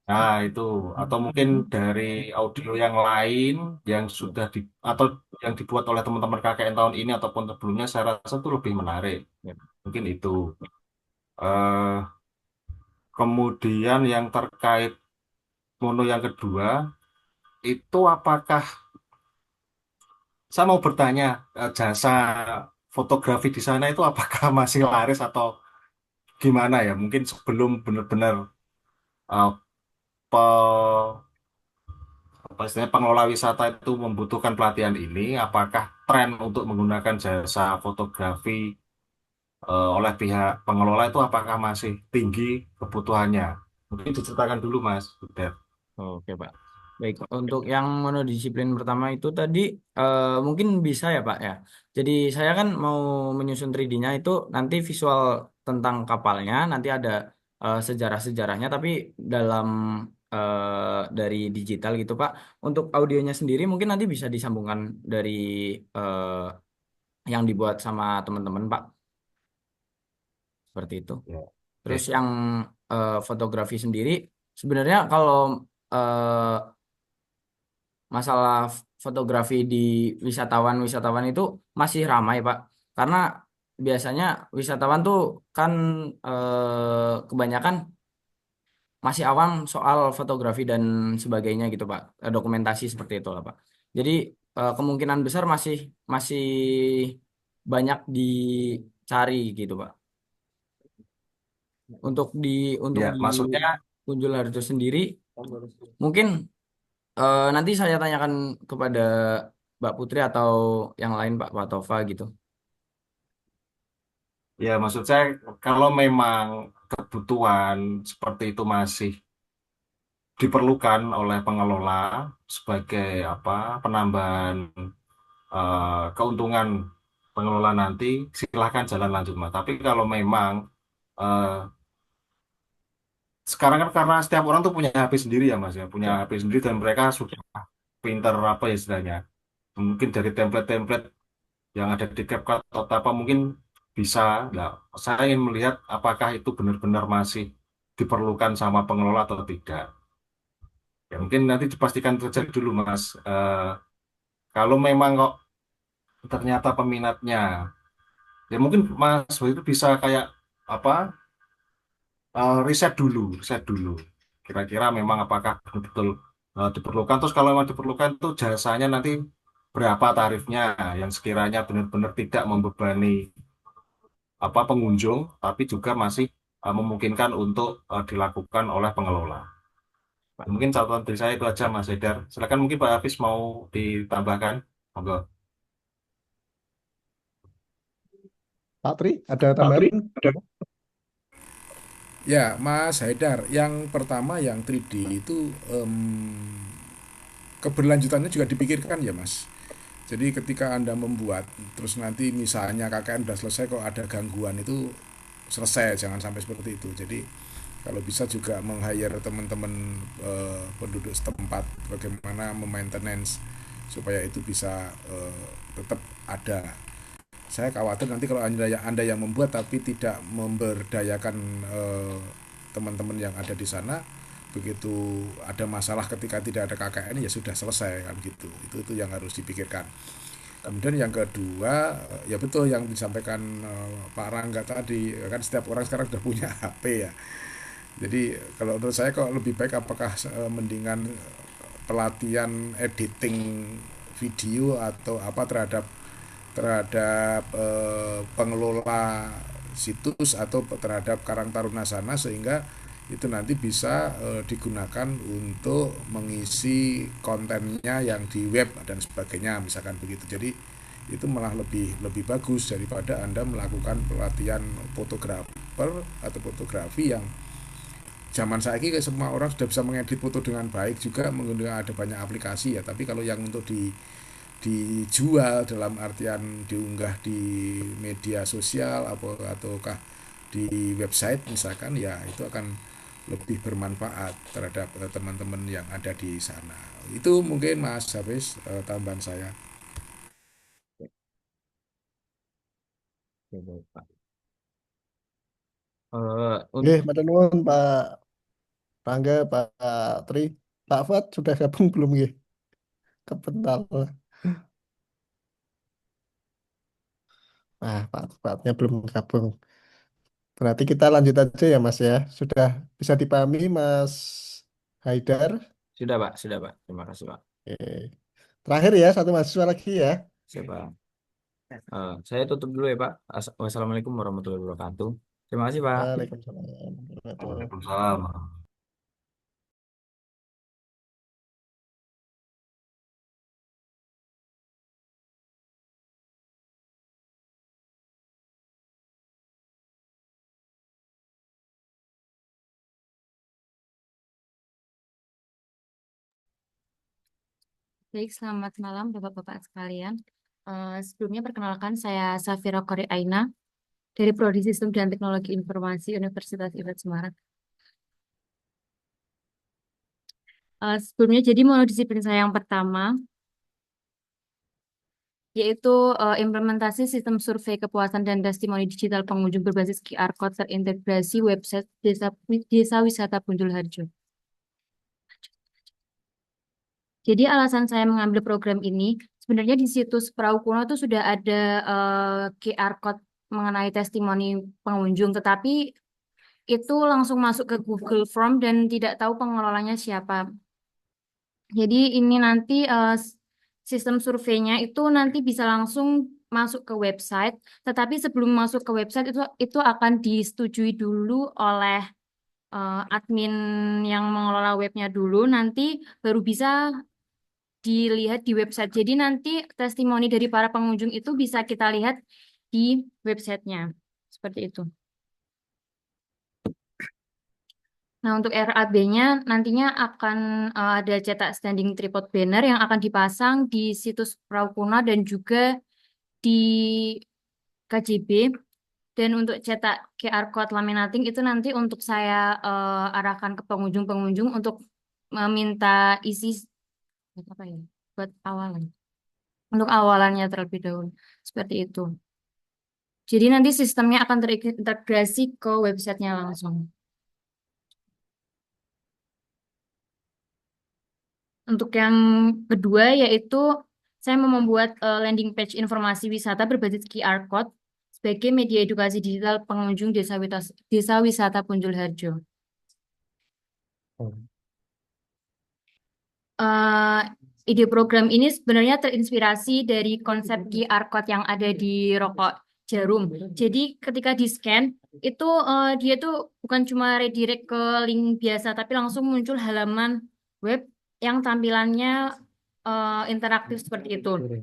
nah itu, atau mungkin dari audio yang lain yang sudah atau yang dibuat oleh teman-teman KKN tahun ini ataupun sebelumnya, saya rasa itu lebih menarik. Ya. Mungkin itu. Eh, Kemudian yang terkait mono yang kedua, itu apakah saya mau bertanya, jasa fotografi di sana itu apakah masih laris atau gimana ya? Mungkin sebelum benar-benar eh, pe- apa istilahnya pengelola wisata itu membutuhkan pelatihan ini, apakah tren untuk menggunakan jasa fotografi oleh pihak pengelola itu apakah masih tinggi kebutuhannya? Mungkin diceritakan dulu, Mas Budet. Oke, Pak. Baik, untuk yang monodisiplin pertama itu tadi mungkin bisa ya, Pak ya. Jadi saya kan mau menyusun 3D-nya itu nanti visual tentang kapalnya, nanti ada sejarah-sejarahnya, tapi dalam dari digital gitu, Pak. Untuk audionya sendiri mungkin nanti bisa disambungkan dari eh, yang dibuat sama teman-teman, Pak. Seperti itu. Ya. Terus Oke. yang fotografi sendiri, sebenarnya kalau eh, masalah fotografi di wisatawan-wisatawan itu masih ramai, Pak. Karena biasanya wisatawan tuh kan kebanyakan masih awam soal fotografi dan sebagainya gitu, Pak. Dokumentasi seperti itu lah, Pak. Jadi kemungkinan besar masih masih banyak dicari gitu, Pak. Untuk di untuk Ya, di maksudnya Kunjul Harjo sendiri mungkin nanti saya tanyakan kepada Mbak Putri atau yang lain Pak Tova gitu. ya maksud saya kalau memang kebutuhan seperti itu masih diperlukan oleh pengelola sebagai apa penambahan keuntungan pengelola nanti silahkan jalan lanjut Mas. Tapi kalau memang eh, sekarang kan karena setiap orang tuh punya HP sendiri ya Mas ya, punya Ya. HP sendiri dan mereka sudah pinter apa ya istilahnya. Mungkin dari template-template yang ada di CapCut atau apa mungkin bisa. Nah, saya ingin melihat apakah itu benar-benar masih diperlukan sama pengelola atau tidak. Ya mungkin nanti dipastikan saja dulu Mas. Kalau memang kok ternyata peminatnya, ya mungkin Mas Boy itu bisa kayak apa riset dulu. Kira-kira memang apakah betul-betul diperlukan. Terus kalau memang diperlukan tuh jasanya nanti berapa tarifnya yang sekiranya benar-benar tidak membebani apa pengunjung, tapi juga masih memungkinkan untuk dilakukan oleh pengelola. Mungkin catatan dari saya itu aja Mas Haidar. Silakan mungkin Pak Hafiz mau ditambahkan. Monggo. Pak Tri, ada tambahan? Ya, Mas Haidar, yang pertama yang 3D itu keberlanjutannya juga dipikirkan ya Mas. Jadi ketika Anda membuat, terus nanti misalnya KKN sudah selesai kok ada gangguan itu selesai, jangan sampai seperti itu. Jadi kalau bisa juga meng-hire teman-teman penduduk setempat bagaimana memaintenance supaya itu bisa tetap ada. Saya khawatir nanti kalau anda yang membuat tapi tidak memberdayakan teman-teman yang ada di sana, begitu ada masalah ketika tidak ada KKN ya sudah selesai kan gitu. Itu yang harus dipikirkan. Kemudian yang kedua, ya betul yang disampaikan Pak Rangga tadi, kan setiap orang sekarang sudah punya HP ya. Jadi kalau menurut saya kok lebih baik apakah mendingan pelatihan editing video atau apa terhadap terhadap pengelola situs atau terhadap Karang Taruna sana sehingga itu nanti bisa digunakan untuk mengisi kontennya yang di web dan sebagainya misalkan begitu. Jadi itu malah lebih lebih bagus daripada Anda melakukan pelatihan fotografer atau fotografi yang zaman saya ini semua orang sudah bisa mengedit foto dengan baik juga menggunakan ada banyak aplikasi ya, tapi kalau yang untuk dijual dalam artian diunggah di media sosial ataukah di website misalkan ya itu akan lebih bermanfaat terhadap teman-teman yang ada di sana. Itu mungkin Mas Hafiz tambahan saya. Oke, baik, Pak. Oke, Untuk matur nuwun Pak Rangga, Pak Tri. Pak Fuad sudah gabung belum ya? Kebentar. Nah, Pak Fuadnya belum gabung. Berarti kita lanjut aja ya Mas ya. Sudah bisa dipahami Mas Haidar. sudah Pak, sudah Pak. Terima kasih Pak. Oke. Terakhir ya, satu mahasiswa lagi ya. Siapa? Saya tutup dulu ya Pak. Wassalamualaikum warahmatullahi wabarakatuh. Terima kasih Pak. Waalaikumsalam warahmatullahi wabarakatuh. Waalaikumsalam. Baik, selamat malam Bapak-Bapak sekalian. Sebelumnya perkenalkan saya Safira Kori Aina dari Prodi Sistem dan Teknologi Informasi Universitas IFT Semarang. Sebelumnya jadi monodisiplin saya yang pertama yaitu implementasi sistem survei kepuasan dan testimoni digital pengunjung berbasis QR Code terintegrasi website Desa Wisata Punjul Harjo. Jadi alasan saya mengambil program ini, sebenarnya di situs Perahu Kuno itu sudah ada QR Code mengenai testimoni pengunjung, tetapi itu langsung masuk ke Google Form dan tidak tahu pengelolanya siapa. Jadi ini nanti sistem surveinya itu nanti bisa langsung masuk ke website, tetapi sebelum masuk ke website itu akan disetujui dulu oleh admin yang mengelola webnya dulu, nanti baru bisa dilihat di website. Jadi nanti testimoni dari para pengunjung itu bisa kita lihat di websitenya. Seperti itu. Nah, untuk RAB-nya nantinya akan ada cetak standing tripod banner yang akan dipasang di situs Perahu Kuno dan juga di KJB. Dan untuk cetak QR Code laminating itu nanti untuk saya arahkan ke pengunjung-pengunjung untuk meminta isi apa ya, buat awalan. Untuk awalannya terlebih dahulu. Seperti itu. Jadi nanti sistemnya akan terintegrasi ke websitenya langsung. Untuk yang kedua yaitu saya mau membuat landing page informasi wisata berbasis QR Code sebagai media edukasi digital pengunjung Desa Wisata Punjul Harjo. Ide program ini sebenarnya terinspirasi dari konsep QR Code yang ada di rokok jarum. Jadi ketika di-scan, itu dia tuh bukan cuma redirect ke link biasa, tapi langsung muncul halaman web yang tampilannya interaktif seperti itu.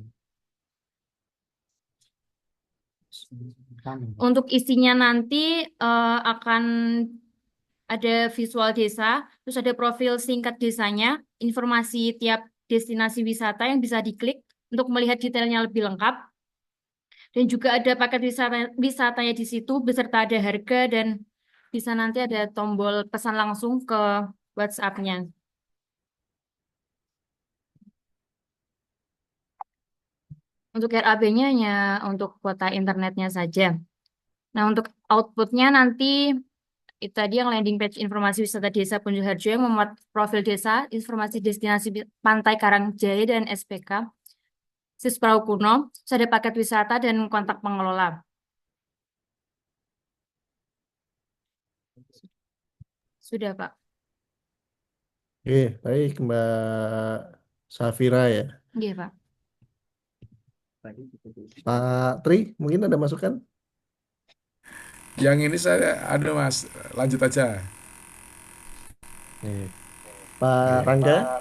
Untuk isinya nanti akan ada visual desa, terus ada profil singkat desanya, informasi tiap destinasi wisata yang bisa diklik untuk melihat detailnya lebih lengkap. Dan juga ada paket wisatanya di situ, beserta ada harga dan bisa nanti ada tombol pesan langsung ke WhatsApp-nya. Untuk RAB-nya hanya untuk kuota internetnya saja. Nah, untuk output-nya nanti itu tadi yang landing page informasi wisata desa Punjul Harjo yang memuat profil desa, informasi destinasi Pantai Karangjaya dan SPK, situs Perahu Kuno, terus ada paket wisata dan kontak pengelola. Sudah, Pak. Oke, baik Mbak Safira ya. Iya, Pak. Pak Tri, mungkin ada masukan? Yang ini saya ada Mas, lanjut aja. Pak Rangga?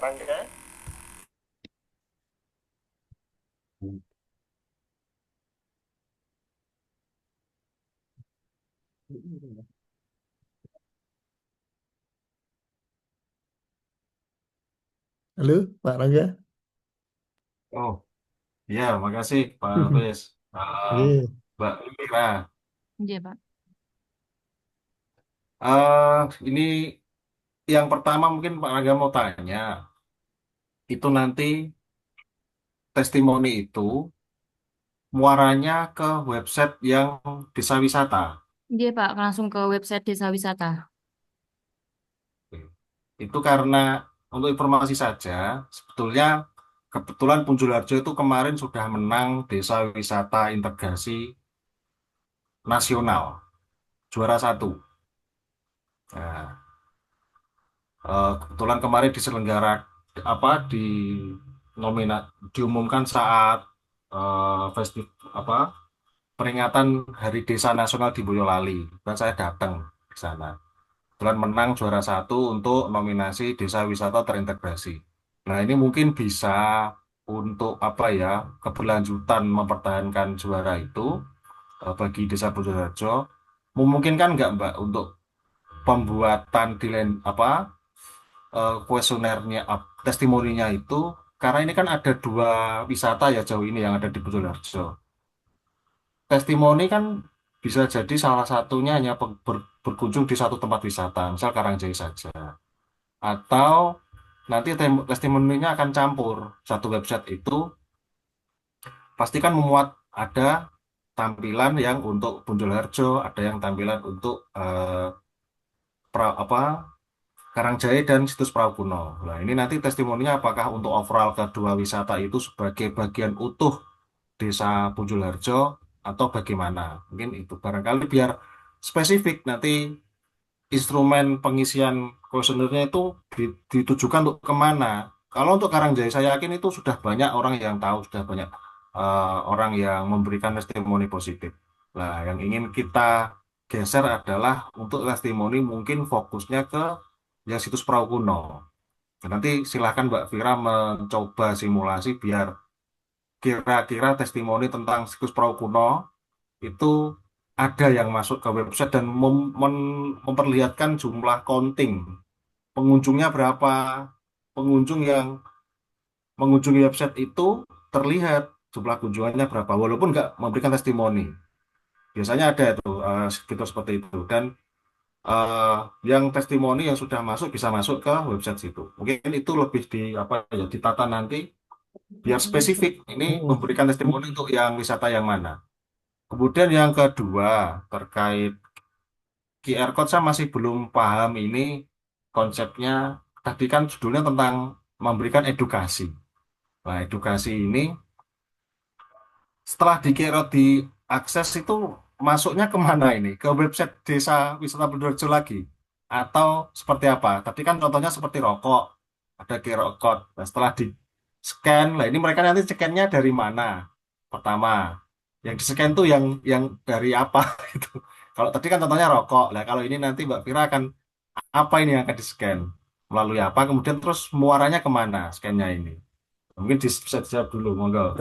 Halo, Pak Rangga? Oh, iya, makasih Pak Hafiz. Iya. Mbak Mira. Iya, Pak. Ini yang pertama mungkin Pak Raga mau tanya, itu nanti testimoni itu muaranya ke website yang desa wisata. Iya, Pak. Langsung ke website desa wisata. Itu karena untuk informasi saja, sebetulnya kebetulan Punjul Harjo itu kemarin sudah menang Desa Wisata Integrasi Nasional, juara 1. Nah, kebetulan kemarin diselenggara apa di diumumkan saat festif apa peringatan Hari Desa Nasional di Boyolali. Dan saya datang ke sana. Kebetulan menang juara satu untuk nominasi Desa Wisata Terintegrasi. Nah, ini mungkin bisa untuk apa ya, keberlanjutan mempertahankan juara itu bagi Desa Bojorejo. Memungkinkan nggak Mbak untuk pembuatan di kuesionernya, testimoninya itu, karena ini kan ada dua wisata ya jauh ini yang ada di Bojorejo. Testimoni kan bisa jadi salah satunya hanya berkunjung di satu tempat wisata, misal Karangjaya saja. Atau nanti testimoninya akan campur. Satu website itu pastikan memuat ada tampilan yang untuk Bonjolharjo, ada yang tampilan untuk apa Karangjaya dan situs Perahu Kuno. Nah, ini nanti testimoninya apakah untuk overall kedua wisata itu sebagai bagian utuh Desa Bonjolharjo atau bagaimana? Mungkin itu barangkali biar spesifik nanti instrumen pengisian kuesionernya itu ditujukan untuk kemana. Kalau untuk Karangjaya saya yakin itu sudah banyak orang yang tahu, sudah banyak orang yang memberikan testimoni positif. Nah, yang ingin kita geser adalah untuk testimoni mungkin fokusnya ke ya situs Perahu Kuno. Dan nanti silahkan Mbak Vira mencoba simulasi biar kira-kira testimoni tentang situs Perahu Kuno itu ada yang masuk ke website dan memperlihatkan jumlah counting pengunjungnya berapa, pengunjung yang mengunjungi website itu terlihat jumlah kunjungannya berapa walaupun nggak memberikan testimoni. Biasanya ada itu fitur seperti itu dan eh, yang testimoni yang sudah masuk bisa masuk ke website situ. Mungkin itu lebih di apa ya ditata nanti biar spesifik ini memberikan testimoni untuk yang wisata yang mana. Kemudian yang kedua terkait QR code saya masih belum paham ini konsepnya. Tadi kan judulnya tentang memberikan edukasi. Nah, edukasi ini setelah di QR code diakses itu masuknya kemana ini? Ke website Desa Wisata Bondowoso lagi? Atau seperti apa? Tadi kan contohnya seperti rokok, ada QR code. Nah, setelah di scan, lah ini mereka nanti scan-nya dari mana? Pertama, yang di scan tuh yang dari apa gitu. Kalau tadi kan contohnya rokok. Lah kalau ini nanti Mbak Vira akan apa ini yang akan di scan? Melalui apa? Kemudian terus muaranya kemana scan-nya ini? Mungkin bisa dijawab dulu, monggo.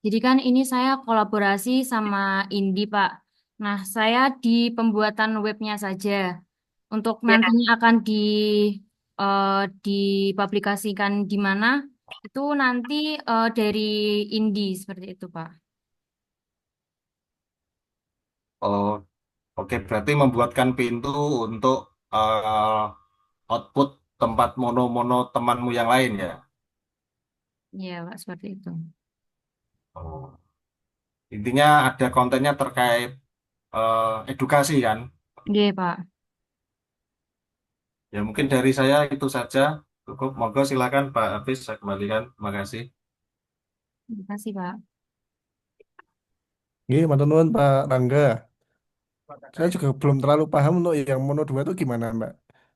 Jadi kan ini saya kolaborasi sama Indi, Pak. Nah, saya di pembuatan webnya saja. Untuk nantinya akan eh, dipublikasikan di mana, itu nanti dari Indi, seperti itu, Pak. Oh, oke. Berarti membuatkan pintu untuk output tempat mono-mono temanmu yang lain ya? Iya, Pak, seperti itu. Oh. Intinya ada kontennya terkait edukasi kan? Iya, Pak. Ya mungkin dari saya itu saja. Cukup. Monggo silakan Pak Hafiz, saya kembalikan. Terima kasih. Terima kasih, Pak. Nggih, matur nuwun Pak Rangga. Saya juga belum terlalu paham untuk yang Mono 2 itu gimana, Mbak.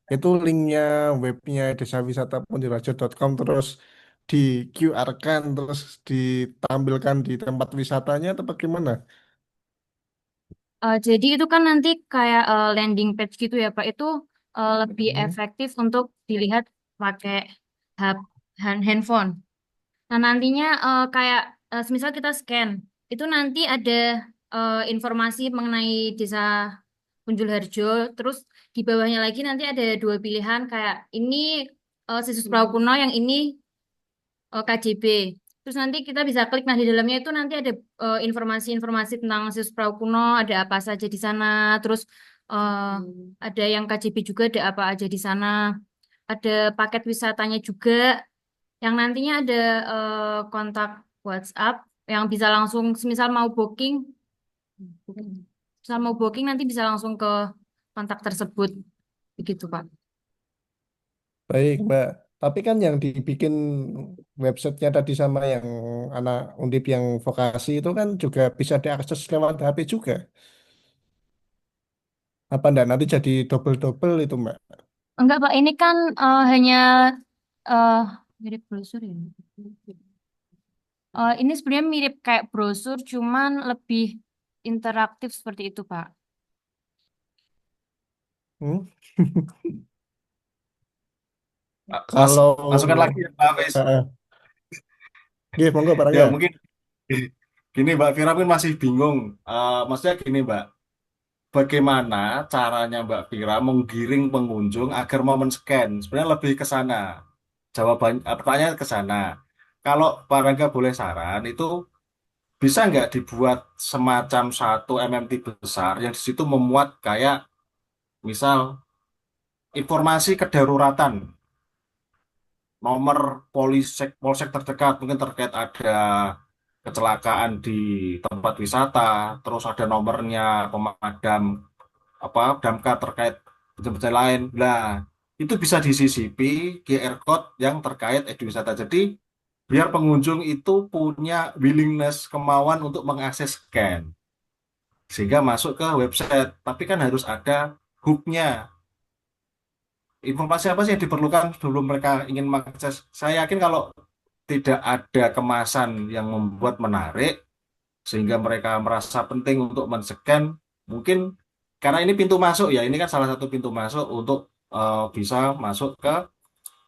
Itu linknya webnya desawisata.ponjolajo.com terus di QR-kan terus ditampilkan di tempat wisatanya atau bagaimana? Jadi itu kan nanti kayak landing page gitu ya, Pak. Itu lebih Hmm. efektif untuk dilihat pakai hub handphone. Nah, nantinya kayak semisal kita scan, itu nanti ada informasi mengenai Desa Punjul Harjo, terus di bawahnya lagi nanti ada dua pilihan kayak ini situs perahu kuno, yang ini KJB. Terus nanti kita bisa klik, nah di dalamnya itu nanti ada informasi-informasi tentang situs perahu kuno, ada apa saja di sana, terus ada yang KJB juga, ada apa aja di sana, ada paket wisatanya juga, yang nantinya ada kontak WhatsApp yang bisa langsung, semisal mau booking, misal mau booking nanti bisa langsung ke kontak tersebut, begitu Pak. Baik, Mbak. Tapi kan yang dibikin websitenya tadi sama yang anak undip yang vokasi itu kan juga bisa diakses lewat HP juga. Apa enggak nanti jadi double-double itu, Mbak? Enggak Pak, ini kan hanya eh mirip brosur ya. Ini sebenarnya mirip kayak brosur, cuman lebih interaktif seperti itu, Pak. Hmm? Mas, Kalau masukkan lagi ya, Pak Fis. Nggih, monggo Pak Ya Rangga. mungkin gini Mbak Vira mungkin masih bingung. Maksudnya gini Mbak, bagaimana caranya Mbak Vira menggiring pengunjung agar mau men-scan? Sebenarnya lebih ke sana. Pertanyaan ke sana. Kalau Pak Rangga boleh saran, itu bisa nggak dibuat semacam satu MMT besar yang di situ memuat kayak misal informasi kedaruratan, nomor polsek terdekat mungkin terkait ada kecelakaan di tempat wisata, terus ada nomornya pemadam damkar terkait bencana lain. Nah, itu bisa disisipi QR code yang terkait ekowisata. Jadi biar pengunjung itu punya willingness kemauan untuk mengakses scan sehingga masuk ke website. Tapi kan harus ada hooknya. Informasi apa sih yang diperlukan sebelum mereka ingin mengakses? Saya yakin kalau tidak ada kemasan yang membuat menarik sehingga mereka merasa penting untuk men-scan, mungkin karena ini pintu masuk ya, ini kan salah satu pintu masuk untuk bisa masuk ke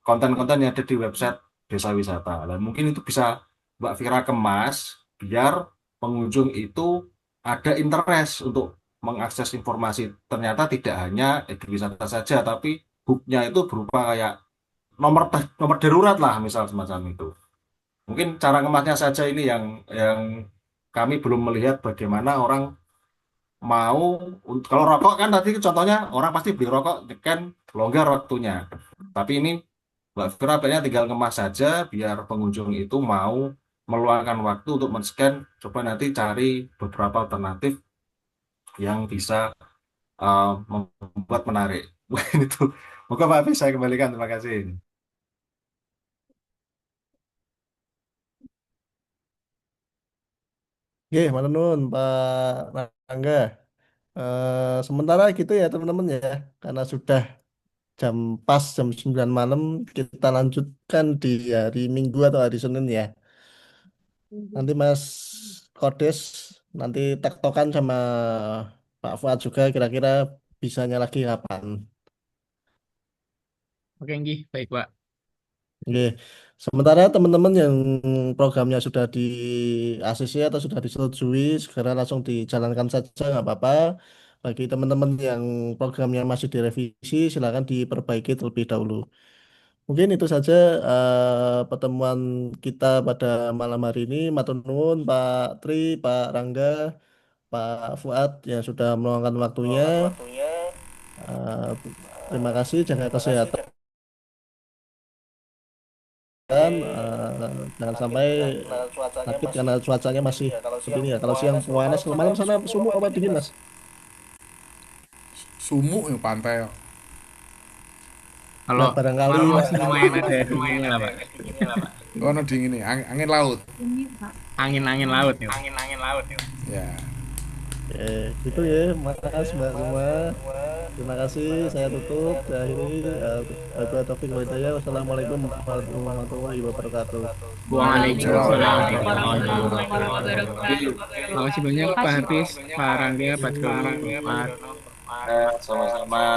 konten-konten yang ada di website desa wisata. Dan mungkin itu bisa Mbak Vira kemas biar pengunjung itu ada interest untuk mengakses informasi. Ternyata tidak hanya wisata saja, tapi hooknya itu berupa kayak nomor darurat lah, misal semacam itu. Mungkin cara ngemasnya saja ini yang kami belum melihat bagaimana orang mau kalau rokok kan tadi contohnya orang pasti beli rokok kan longgar waktunya. Tapi ini Mbak Fira kayaknya tinggal ngemas saja biar pengunjung itu mau meluangkan waktu untuk men-scan. Coba nanti cari beberapa alternatif yang bisa membuat menarik. Mungkin itu. Moga Pak Hafiz saya kembalikan. Terima kasih. Nggih, matur nuwun Pak Rangga. Sementara gitu ya teman-teman ya, karena sudah jam 9 malam, kita lanjutkan di hari Minggu atau hari Senin ya. Nanti Mas Kodes nanti tektokan sama Pak Fuad juga kira-kira bisanya lagi kapan. Oke, Nggih, baik, Pak. Oke. Sementara teman-teman yang programnya sudah di ACC atau sudah disetujui, segera langsung dijalankan saja nggak apa-apa. Bagi teman-teman yang programnya masih direvisi, silakan diperbaiki terlebih dahulu. Mungkin itu saja pertemuan kita pada malam hari ini. Matur nuwun Pak Tri, Pak Rangga, Pak Fuad yang sudah meluangkan waktunya. Eh, Terima kasih, jaga kesehatan. Jangan sampai sakit karena cuacanya masih seperti ini ya. Kalau siang panas, kalau malam sana sumuk apa dingin Mas? Sumuk yang pantai. Nah, Kalau barangkali malam Pak, masih lumayan ada dinginnya lah, Pak. Oh, no dingin nih, angin laut. Angin-angin laut ya. Ya. gitu ya, Mas Mbak semua. Terima kasih, saya tutup. Saya akhiri. Wabillahi taufiq wal hidayah. Wassalamualaikum warahmatullahi wabarakatuh. Waalaikumsalam warahmatullahi wabarakatuh. Terima kasih banyak Pak Hafiz, Pak Rangga, Pak Tri, Pak. Sama-sama.